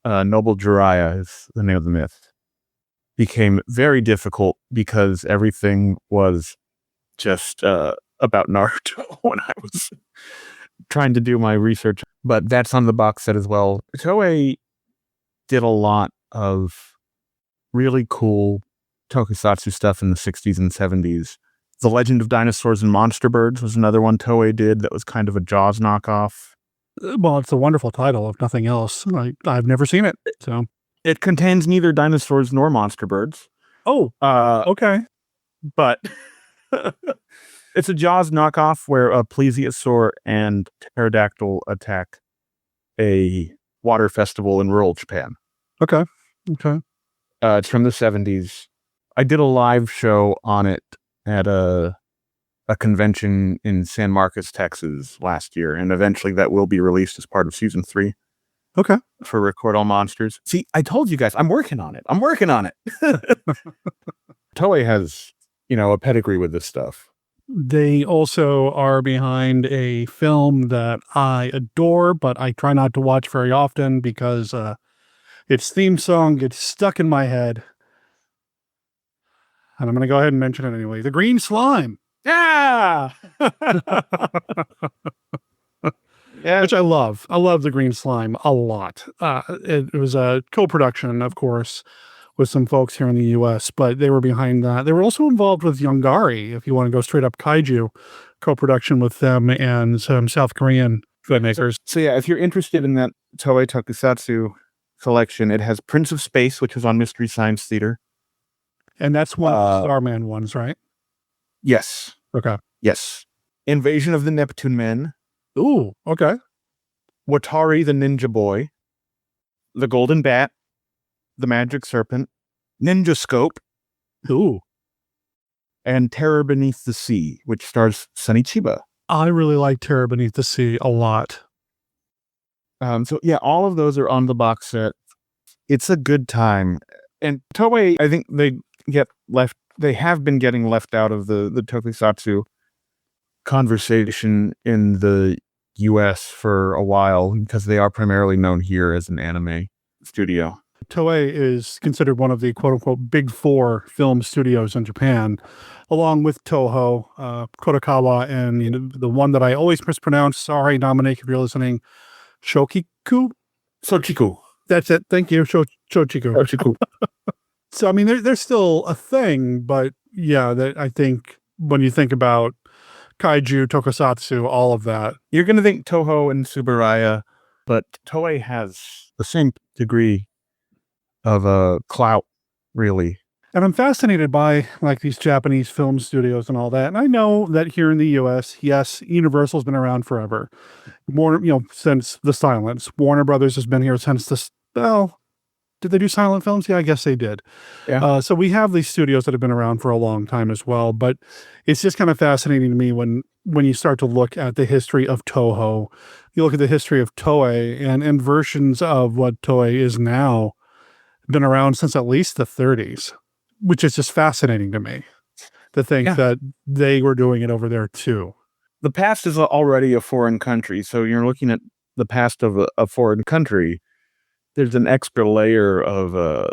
Noble Jiraiya is the name of the myth, became very difficult because everything was just about Naruto when I was trying to do my research. But that's on the box set as well. Toei did a lot of really cool tokusatsu stuff in the 60s and 70s. The Legend of Dinosaurs and Monster Birds was another one Toei did that was kind of a Jaws knockoff. Well, it's a wonderful title, if nothing else. I've never seen it, so. It contains neither dinosaurs nor monster birds. Oh, okay. But it's a Jaws knockoff where a plesiosaur and pterodactyl attack a water festival in rural Japan. Okay. It's from the 70s. I did a live show on it at a convention in San Marcos, Texas last year, and eventually that will be released as part of season 3. Okay. For Record All Monsters. See, I told you guys, I'm working on it. Toei has, a pedigree with this stuff. They also are behind a film that I adore, but I try not to watch very often because its theme song gets stuck in my head. And I'm going to go ahead and mention it anyway. The Green Slime. Yeah! Yeah. Which I love. I love The Green Slime a lot. It was a co-production, of course, with some folks here in the U.S., but they were behind that. They were also involved with Youngari, if you want to go straight up kaiju, co-production with them and some South Korean filmmakers. So yeah, if you're interested in that Toei Tokusatsu collection, it has Prince of Space, which was on Mystery Science Theater. And that's one of the Starman ones, right? Yes. Okay. Yes. Invasion of the Neptune Men. Ooh, okay. Watari the Ninja Boy. The Golden Bat. The Magic Serpent. Ninja Scope. Ooh. And Terror Beneath the Sea, which stars Sonny Chiba. I really like Terror Beneath the Sea a lot. So yeah, all of those are on the box set. It's a good time. And Toei, I think they have been getting left out of the tokusatsu conversation in the US for a while because they are primarily known here as an anime studio. Toei is considered one of the quote-unquote big four film studios in Japan, along with Toho, Kodokawa, and the one that I always mispronounce, sorry, Dominic, if you're listening, Shochiku? Sochiku. That's it. Thank you. Shochiku. So, I mean, they're still a thing, but yeah, I think when you think about kaiju, tokusatsu, all of that. You're going to think Toho and Tsuburaya, but Toei has the same degree of clout, really. And I'm fascinated by these Japanese film studios and all that. And I know that here in the US, yes, Universal's been around forever. More, since the silence. Warner Brothers has been here since did they do silent films? Yeah, I guess they did. Yeah. So we have these studios that have been around for a long time as well. But it's just kind of fascinating to me when you start to look at the history of Toho, you look at the history of Toei and versions of what Toei is now, been around since at least the 30s, which is just fascinating to me to think that they were doing it over there too. The past is already a foreign country. So you're looking at the past of a foreign country. There's an extra layer of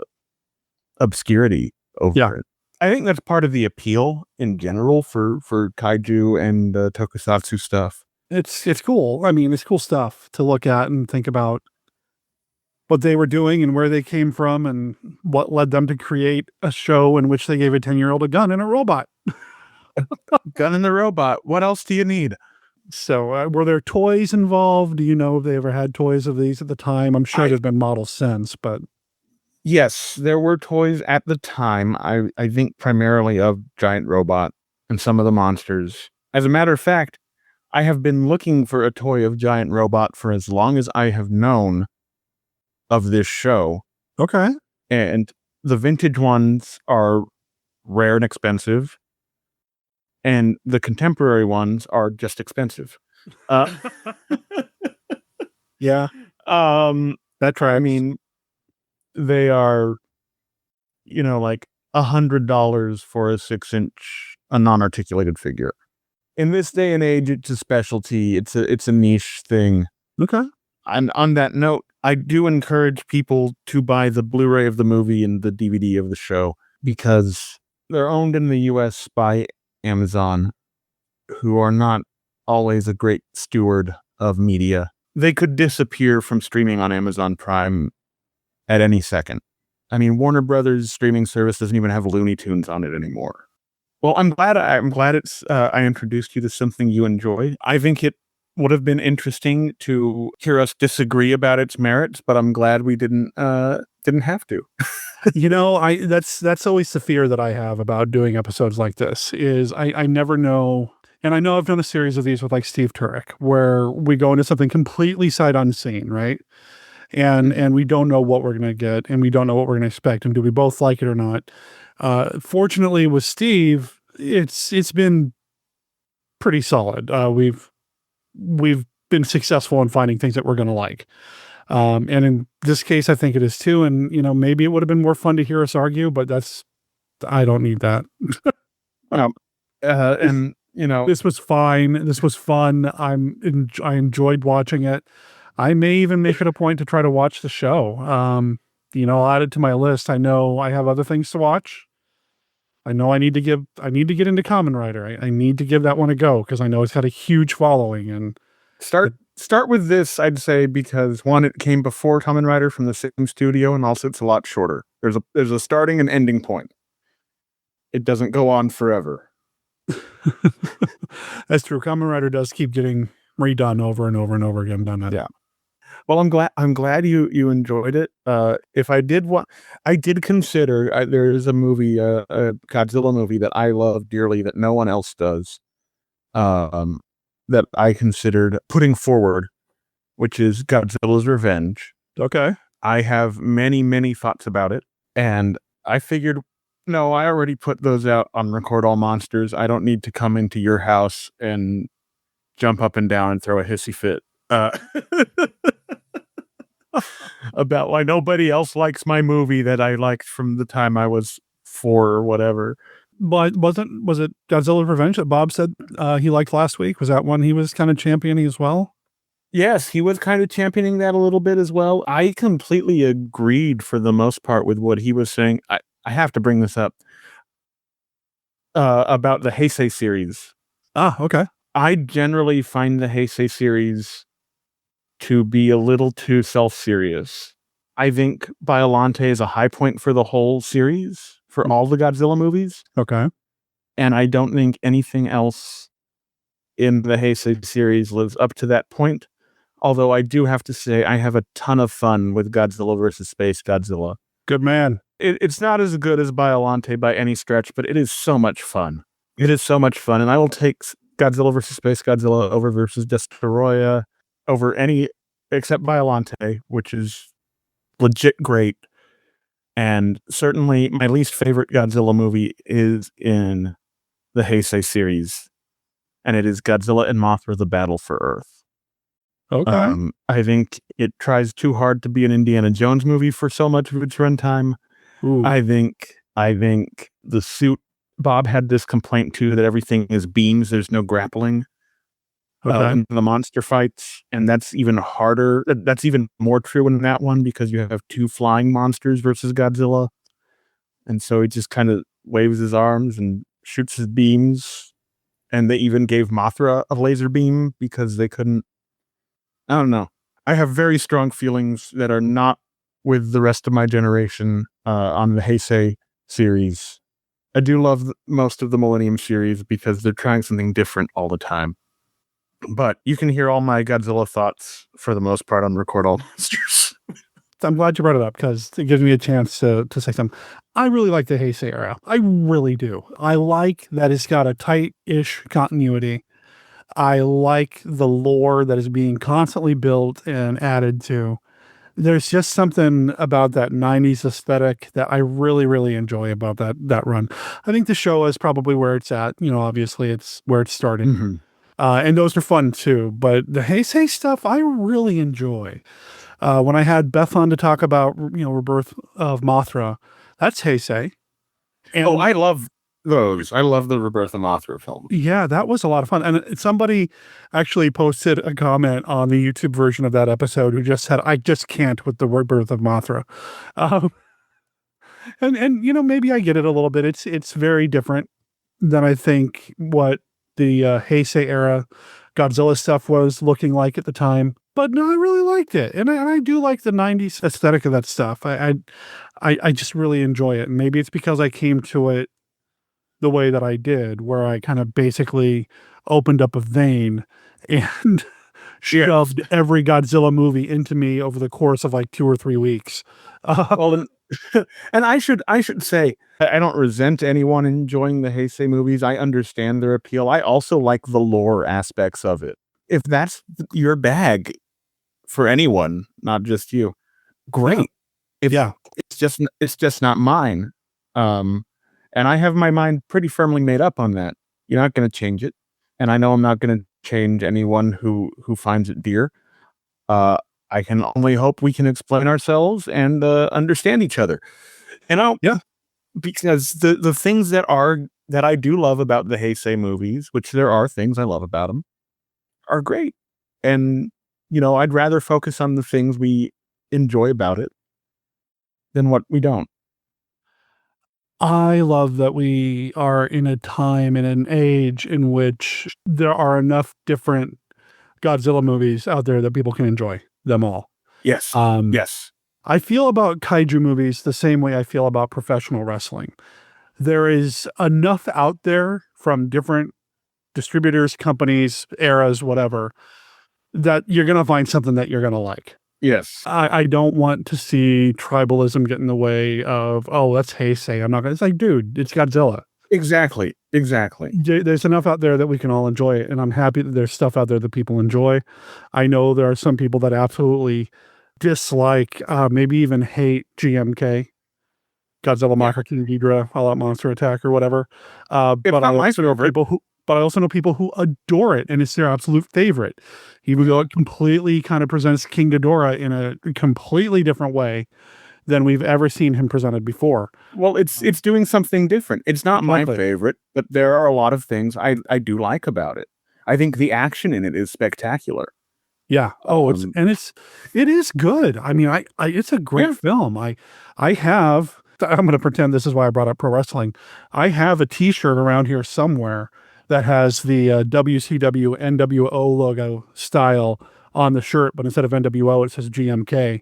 obscurity over it. I think that's part of the appeal in general for kaiju and tokusatsu stuff. It's cool. I mean, it's cool stuff to look at and think about what they were doing and where they came from and what led them to create a show in which they gave a 10-year-old a gun and a robot. Gun and a robot. What else do you need? So were there toys involved? Do you know if they ever had toys of these at the time? I'm sure there's been models since, but... Yes, there were toys at the time. I think primarily of Giant Robot and some of the monsters. As a matter of fact, I have been looking for a toy of Giant Robot for as long as I have known of this show. Okay. And the vintage ones are rare and expensive, and the contemporary ones are just expensive. Yeah. That tracks. I mean, they are, like $100 for a 6-inch, a non-articulated figure. In this day and age, it's a specialty. It's a niche thing. Okay. And on that note, I do encourage people to buy the Blu-ray of the movie and the DVD of the show because they're owned in the US by Amazon, who are not always a great steward of media. They could disappear from streaming on Amazon Prime at any second. I mean, Warner Brothers streaming service doesn't even have Looney Tunes on it anymore. Well, I'm glad it's I introduced you to something you enjoy. I think it would have been interesting to hear us disagree about its merits, but I'm glad we didn't have to. That's always the fear that I have about doing episodes like this is I never know. And I know I've done a series of these with like Steve Turek where we go into something completely sight unseen, right? And we don't know what we're going to get and we don't know what we're going to expect. And do we both like it or not? Fortunately with Steve, it's been pretty solid. We've been successful in finding things that we're going to like. And in this case, I think it is too. And, maybe it would have been more fun to hear us argue, but I don't need that. This was fine. This was fun. I enjoyed watching it. I may even make it a point to try to watch the show. I'll add it to my list. I know I have other things to watch. I know I need to get into Kamen Rider. I need to give that one a go because I know it's got a huge following and start with this, I'd say, because one, it came before Kamen Rider from the same studio, and also it's a lot shorter. There's a starting and ending point. It doesn't go on forever. That's true. Kamen Rider does keep getting redone over and over and over again, doesn't it? Yeah. Well, I'm glad you enjoyed it. If I did consider there is a movie, a Godzilla movie that I love dearly that no one else does, that I considered putting forward, which is Godzilla's Revenge. Okay. I have many, many thoughts about it, and I figured, no, I already put those out on Record All Monsters. I don't need to come into your house and jump up and down and throw a hissy fit. About why nobody else likes my movie that I liked from the time I was 4 or whatever. But was it Godzilla's Revenge that Bob said he liked last week? Was that one he was kind of championing as well? Yes, he was kind of championing that a little bit as well. I completely agreed for the most part with what he was saying. I have to bring this up about the Heisei series. Ah, okay. I generally find the Heisei series to be a little too self-serious. I think Biollante is a high point for the whole series, for all the Godzilla movies. Okay. And I don't think anything else in the Heisei series lives up to that point. Although I do have to say, I have a ton of fun with Godzilla vs. Space Godzilla. Good man. It's not as good as Biollante by any stretch, but it is so much fun. It is so much fun, and I will take Godzilla vs. Space Godzilla over versus Destoroyah over any except Biollante, which is legit great. And certainly my least favorite Godzilla movie is in the Heisei series, and it is Godzilla and Mothra: The Battle for Earth. Okay. I think it tries too hard to be an Indiana Jones movie for so much of its runtime. Ooh. I think the suit, Bob had this complaint too, that everything is beams, there's no grappling. In the monster fights, and that's even harder. That's even more true in that one because you have 2 flying monsters versus Godzilla, and so he just kind of waves his arms and shoots his beams, and they even gave Mothra a laser beam because they couldn't. I don't know. I have very strong feelings that are not with the rest of my generation on the Heisei series. I do love most of the Millennium series because they're trying something different all the time. But you can hear all my Godzilla thoughts for the most part on Record All Monsters. I'm glad you brought it up because it gives me a chance to say something. I really like the Heisei era. I really do. I like that it's got a tight-ish continuity. I like the lore that is being constantly built and added to. There's just something about that 90s aesthetic that I really, really enjoy about that run. I think the show is probably where it's at. Obviously it's where it started. And those are fun too. But the Heisei stuff, I really enjoy. When I had Beth on to talk about, Rebirth of Mothra, that's Heisei. And I love those. I love the Rebirth of Mothra film. yeah, that was a lot of fun. And somebody actually posted a comment on the YouTube version of that episode who just said, I just can't with the Rebirth of Mothra. Um, and maybe I get it a little bit. It's very different than I think what the Heisei era Godzilla stuff was looking like at the time. But no, I really liked it. And I do like the 90s aesthetic of that stuff. I just really enjoy it. And maybe it's because I came to it the way that I did, where I kind of basically opened up a vein and shoved every Godzilla movie into me over the course of like 2 or 3 weeks. And I should say, I don't resent anyone enjoying the Heisei movies. I understand their appeal. I also like the lore aspects of it. If that's your bag for anyone, not just you, great. It's just not mine. And I have my mind pretty firmly made up on that. You're not going to change it. And I know I'm not going to change anyone who finds it dear. I can only hope we can explain ourselves and understand each other. Because the things that I do love about the Heisei movies, which there are things I love about them, are great. And, I'd rather focus on the things we enjoy about it than what we don't. I love that we are in a time and an age in which there are enough different Godzilla movies out there that people can enjoy them all. Yes. Yes. I feel about kaiju movies the same way I feel about professional wrestling. There is enough out there from different distributors, companies, eras, whatever, that you're going to find something that you're going to like. Yes. I don't want to see tribalism get in the way of, oh, that's Heisei. I'm not going to. It's like, dude, it's Godzilla. Exactly. There's enough out there that we can all enjoy it. And I'm happy that there's stuff out there that people enjoy. I know there are some people that absolutely dislike, maybe even hate GMK, Godzilla, Mothra, King Ghidorah, All Out Monster Attack, or whatever. But I also know people who adore it, and it's their absolute favorite. Even though it completely kind of presents King Ghidorah in a completely different way than we've ever seen him presented before. Well, it's doing something different. It's not my favorite, but there are a lot of things I do like about it. I think the action in it is spectacular. Yeah. Oh, it is good. I mean, it's a great film. I'm going to pretend this is why I brought up pro wrestling. I have a t-shirt around here somewhere that has the WCW NWO logo style on the shirt, but instead of NWO, it says GMK.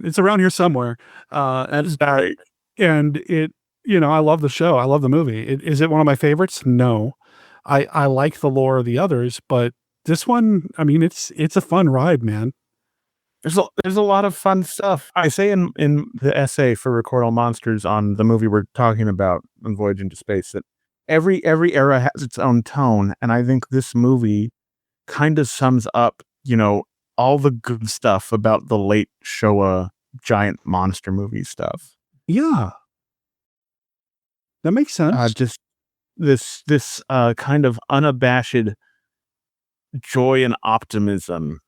It's around here somewhere. And it, I love the show. I love the movie. Is it one of my favorites? No. I like the lore of the others, but this one, I mean, it's a fun ride, man. There's a lot of fun stuff. I say in the essay for Record All Monsters on the movie we're talking about on Voyage Into Space that every era has its own tone, and I think this movie kind of sums up, all the good stuff about the late Showa giant monster movie stuff. Yeah. That makes sense. Just this kind of unabashed joy and optimism,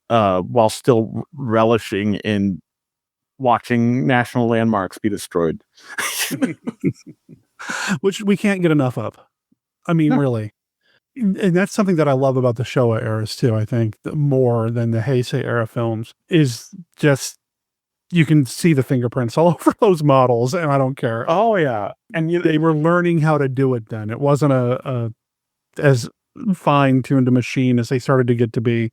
while still relishing in watching national landmarks be destroyed. Which we can't get enough of. I mean, really. And that's something that I love about the Showa eras too, I think, more than the Heisei era films, is just you can see the fingerprints all over those models, and I don't care. Oh, yeah. And they were learning how to do it then. It wasn't a as fine-tuned a machine as they started to get to be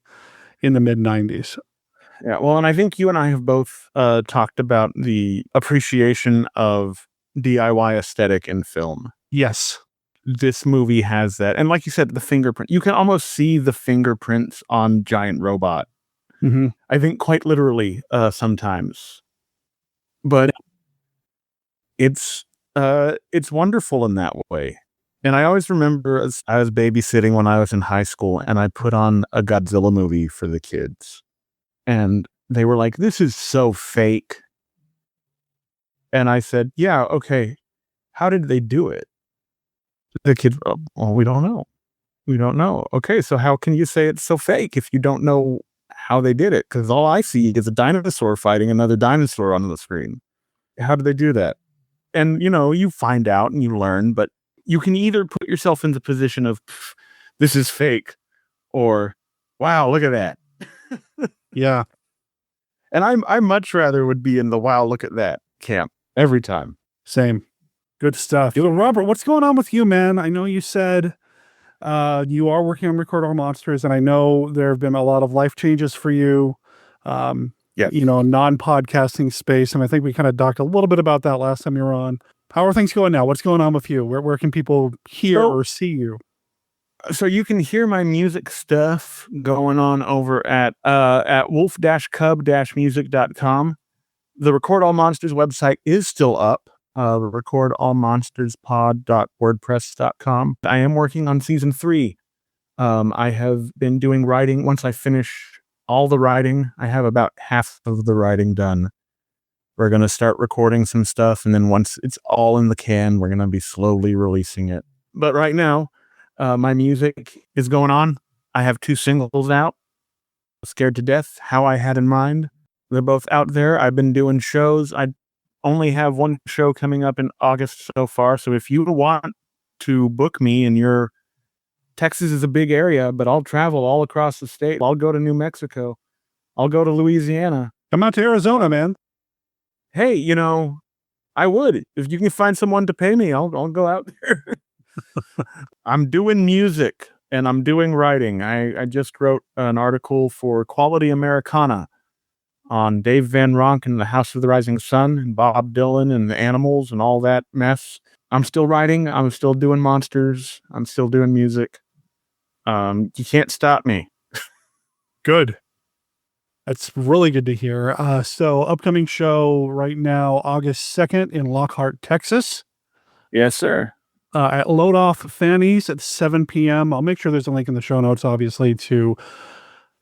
in the mid-90s. Yeah, well, and I think you and I have both talked about the appreciation of DIY aesthetic in film. Yes. This movie has that. And like you said, the fingerprint. You can almost see the fingerprints on Giant Robot. Mm-hmm. I think quite literally sometimes. But it's wonderful in that way. And I always remember as I was babysitting when I was in high school, and I put on a Godzilla movie for the kids. And they were like, "This is so fake." And I said, "Yeah, okay. How did they do it?" The kids, "Oh, well, we don't know. We don't know." Okay, so how can you say it's so fake if you don't know how they did it? Because all I see is a dinosaur fighting another dinosaur on the screen. How did they do that? And, you find out and you learn, but you can either put yourself in the position of, "Pff, this is fake," or, "Wow, look at that." Yeah. And I much rather would be in the "wow, look at that" camp every time. Same. Good stuff. So, Robert, what's going on with you, man? I know you said you are working on Record All Monsters, and I know there have been a lot of life changes for you. Yes. Non-podcasting space, and I think we kind of talked a little bit about that last time you were on. How are things going now? What's going on with you? Where can people hear or see you? So you can hear my music stuff going on over at wolf-cub-music.com. The Record All Monsters website is still up. recordallmonsterspod.wordpress.com. I am working on season 3. I have been doing writing. Once I finish all the writing, I have about half of the writing done. We're going to start recording some stuff, and then once it's all in the can, we're going to be slowly releasing it. But right now, my music is going on. I have 2 singles out. Scared to Death, How I Had in Mind. They're both out there. I've been doing shows. I only have 1 show coming up in August so far. So if you want to book me in your Texas is a big area, but I'll travel all across the state. I'll go to New Mexico. I'll go to Louisiana. Come out to Arizona, man. Hey, I would. If you can find someone to pay me, I'll go out there. I'm doing music and I'm doing writing. I just wrote an article for Quality Americana on Dave Van Ronk and the House of the Rising Sun and Bob Dylan and the Animals and all that mess. I'm still writing. I'm still doing monsters. I'm still doing music. You can't stop me. Good. That's really good to hear. So upcoming show right now, August 2nd in Lockhart, Texas. Yes, sir. At Load Off Fannies at 7 p.m. I'll make sure there's a link in the show notes, obviously, to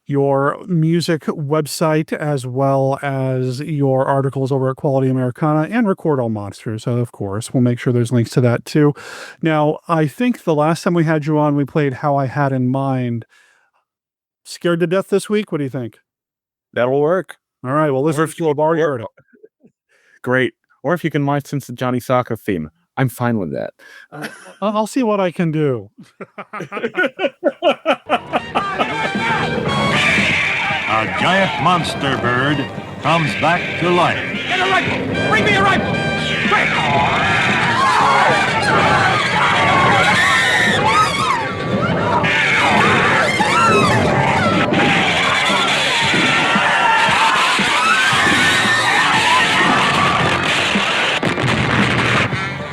your music website as well as your articles over at Quality Americana and Record All Monsters, of course. We'll make sure there's links to that too. Now, I think the last time we had you on, we played How I Had in Mind. Scared to Death this week? What do you think? That'll work. All right, well, listen to a bar heard it. Great. Or if you can license the Johnny Sokko theme, I'm fine with that. I'll see what I can do. A giant monster bird comes back to life. Get a rifle! Bring me a rifle!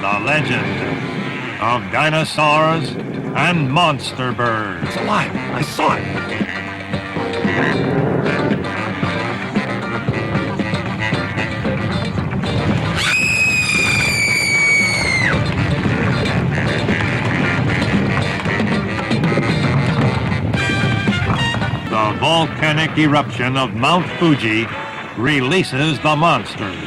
The legend of dinosaurs and monster birds. It's alive. I saw it. The volcanic eruption of Mount Fuji releases the monsters.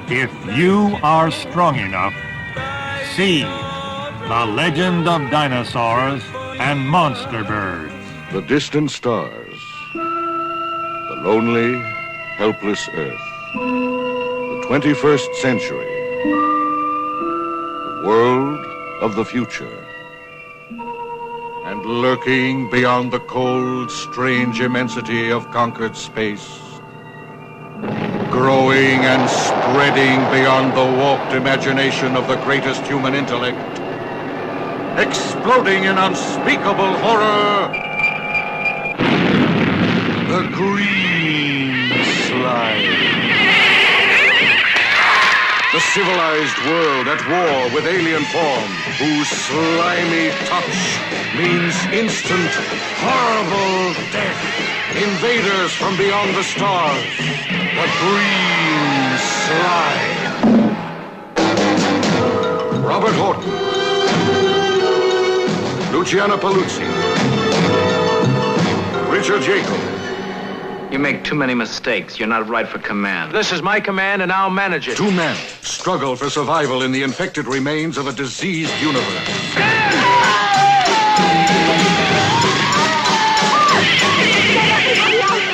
If you are strong enough, see the legend of dinosaurs and monster birds. The distant stars, the lonely, helpless earth, the 21st century, the world of the future, and lurking beyond the cold, strange immensity of conquered space, growing and spreading beyond the warped imagination of the greatest human intellect, exploding in unspeakable horror, the green slime. The civilized world at war with alien form, whose slimy touch means instant, horrible death. Invaders from beyond the stars. The green slime. Robert Horton. Luciana Paluzzi. Richard Jacob. You make too many mistakes. You're not right for command. This is my command, and I'll manage it. Two men struggle for survival in the infected remains of a diseased universe.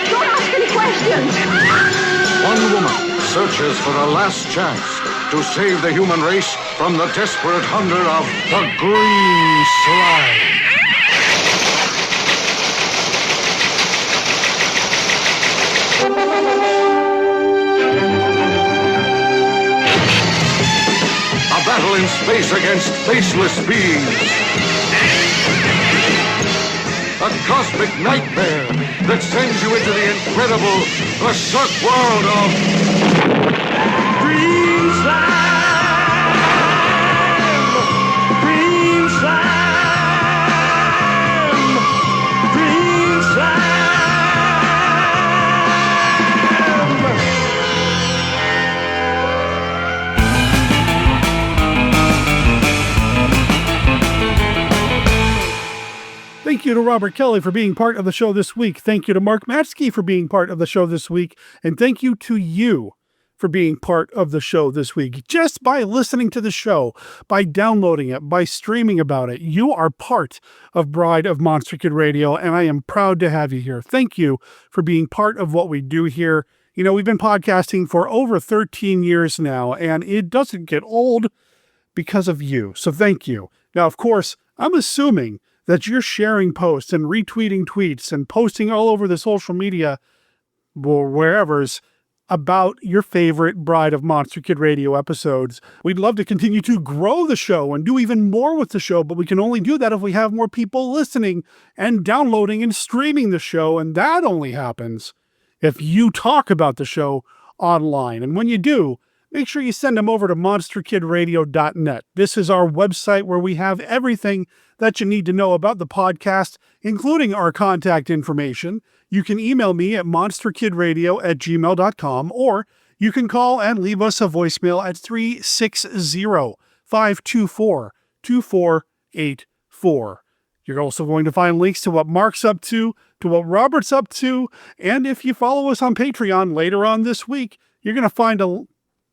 Don't ask any questions. One woman searches for a last chance to save the human race from the desperate hunger of the green slime. A battle in space against faceless beings. A cosmic nightmare that sends you into the incredible, berserk world of green slime! Green slime! Green slime! Thank you to Robert Kelly for being part of the show this week. Thank you to Mark Matzke for being part of the show this week. And thank you to you for being part of the show this week. Just by listening to the show, by downloading it, by streaming about it, you are part of Bride of Monster Kid Radio, and I am proud to have you here. Thank you for being part of what we do here. You know, we've been podcasting for over 13 years now, and it doesn't get old because of you. So thank you. Now, of course, I'm assuming that you're sharing posts and retweeting tweets and posting all over the social media or wherever's about your favorite Bride of Monster Kid Radio episodes. We'd love to continue to grow the show and do even more with the show, but we can only do that if we have more people listening and downloading and streaming the show, and that only happens if you talk about the show online. And when you do, make sure you send them over to monsterkidradio.net. This is our website where we have everything that you need to know about the podcast, including our contact information. You can email me at monsterkidradio@gmail.com, or you can call and leave us a voicemail at 360-524-2484. You're also going to find links to what Mark's up to what Robert's up to, and if you follow us on Patreon later on this week, you're going to find a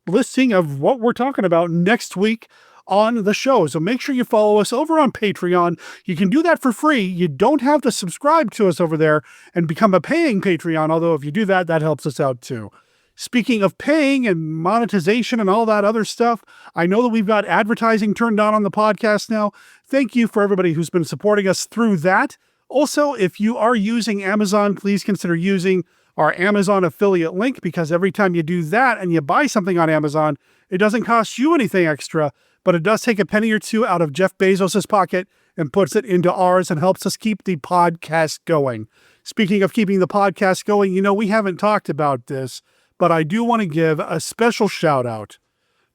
listing of what we're talking about next week on the show. So make sure you follow us over on Patreon. You can do that for free. You don't have to subscribe to us over there and become a paying Patreon, although if you do that, that helps us out too. Speaking of paying and monetization and all that other stuff, I know that we've got advertising turned on the podcast now. Thank you for everybody who's been supporting us through that. Also, if you are using Amazon, please consider using our Amazon affiliate link, because every time you do that and you buy something on Amazon, it doesn't cost you anything extra, but it does take a penny or two out of Jeff Bezos' pocket and puts it into ours and helps us keep the podcast going. Speaking of keeping the podcast going, you know, we haven't talked about this, but I do want to give a special shout out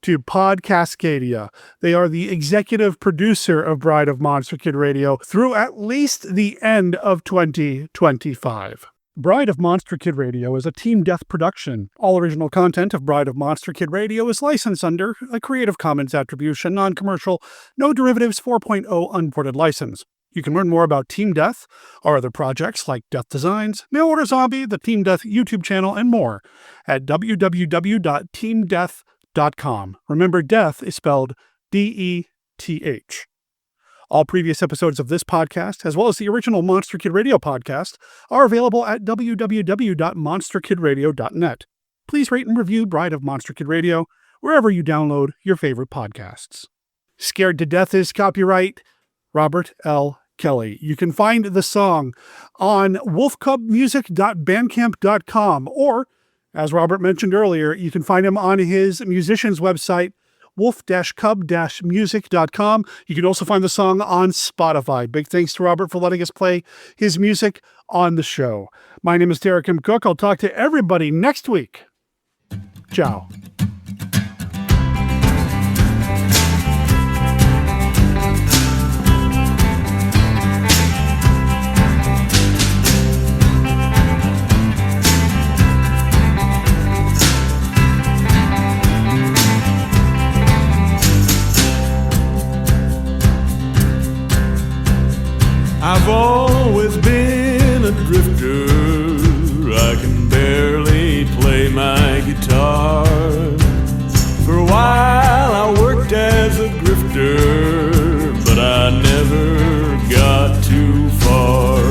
to Podcastcadia. They are the executive producer of Bride of Monster Kid Radio through at least the end of 2025. Bride of Monster Kid Radio is a Team Death production. All original content of Bride of Monster Kid Radio is licensed under a Creative Commons Attribution, Non-Commercial, No Derivatives 4.0 Unported license. You can learn more about Team Death, our other projects like Death Designs, Mail Order Zombie, the Team Death YouTube channel, and more at www.teamdeath.com. Remember, death is spelled D-E-T-H. All previous episodes of this podcast, as well as the original Monster Kid Radio podcast, are available at www.monsterkidradio.net. Please rate and review Bride of Monster Kid Radio wherever you download your favorite podcasts. Scared to Death is copyright Robert L. Kelly. You can find the song on wolfcubmusic.bandcamp.com, or, as Robert mentioned earlier, you can find him on his musician's website, wolf-cub-music.com. You can also find the song on Spotify. Big thanks to Robert for letting us play his music on the show. My name is Derek M. Cook. I'll talk to everybody next week. Ciao. I've always been a drifter. I can barely play my guitar. For a while I worked as a grifter, but I never got too far.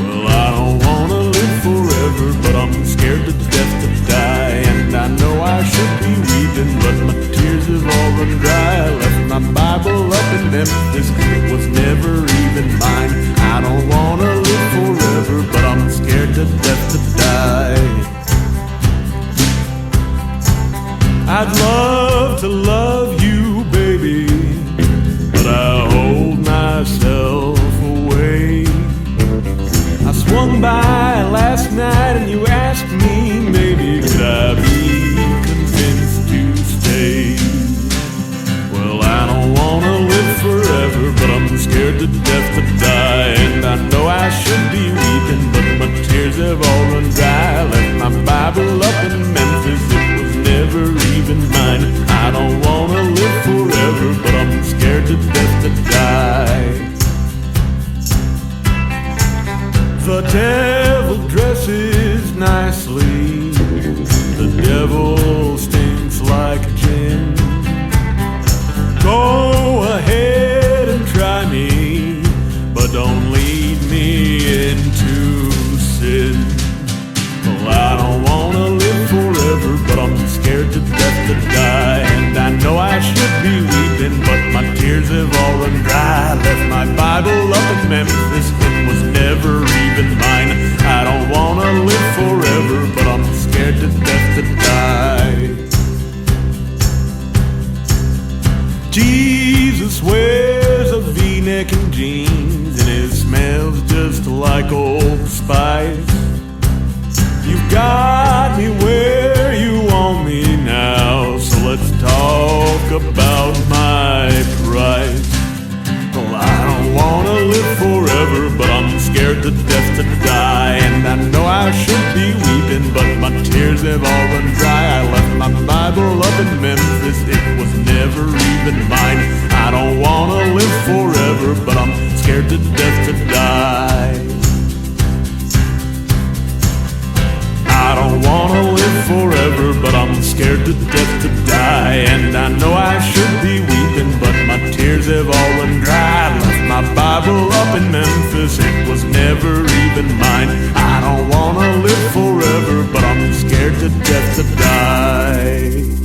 Well, I don't wanna live forever, but I'm scared to death to die. And I know I should be weeping, but my tears have all run dry. I left my Bible up in Memphis, 'cause it was never even mine. I don't wanna live forever, but I'm scared to death to die. I'd love to love you, baby, but I hold myself away. I swung by last night and you asked me, maybe could I be convinced to stay? Well, I don't wanna live forever, but I'm scared to death to die. And I know I should be weeping, but my tears have all run dry. I left my Bible up in Memphis, it was never even mine. I don't wanna live forever, but I'm scared to death to die. The devil dresses nicely, the devil stinks like gin. Go ahead and try me, but don't lead me into sin. Well, I don't wanna live forever, but I'm scared to death to die. And I know I should be weeping, but my tears have all run dry. I left my Bible up in Memphis, it was never even mine. I don't wanna live forever, but I'm scared to death to die. Jesus wears a V-neck and jeans, and it smells just like Old Spice. You've got me where you want me now, so let's talk about my price. Well, I don't wanna live forever, but I'm scared to death to die. And I know I should be weeping, but my tears have all run dry. I left my Bible up in Memphis, it was never even mine. I don't wanna live forever, but I'm scared to death to die. I don't wanna live forever, but I'm scared to death to die. And I know I should be weeping, but my tears have all run dry. I left my Bible up in Memphis, it was never even mine. I don't wanna live forever, but I'm scared to death to die.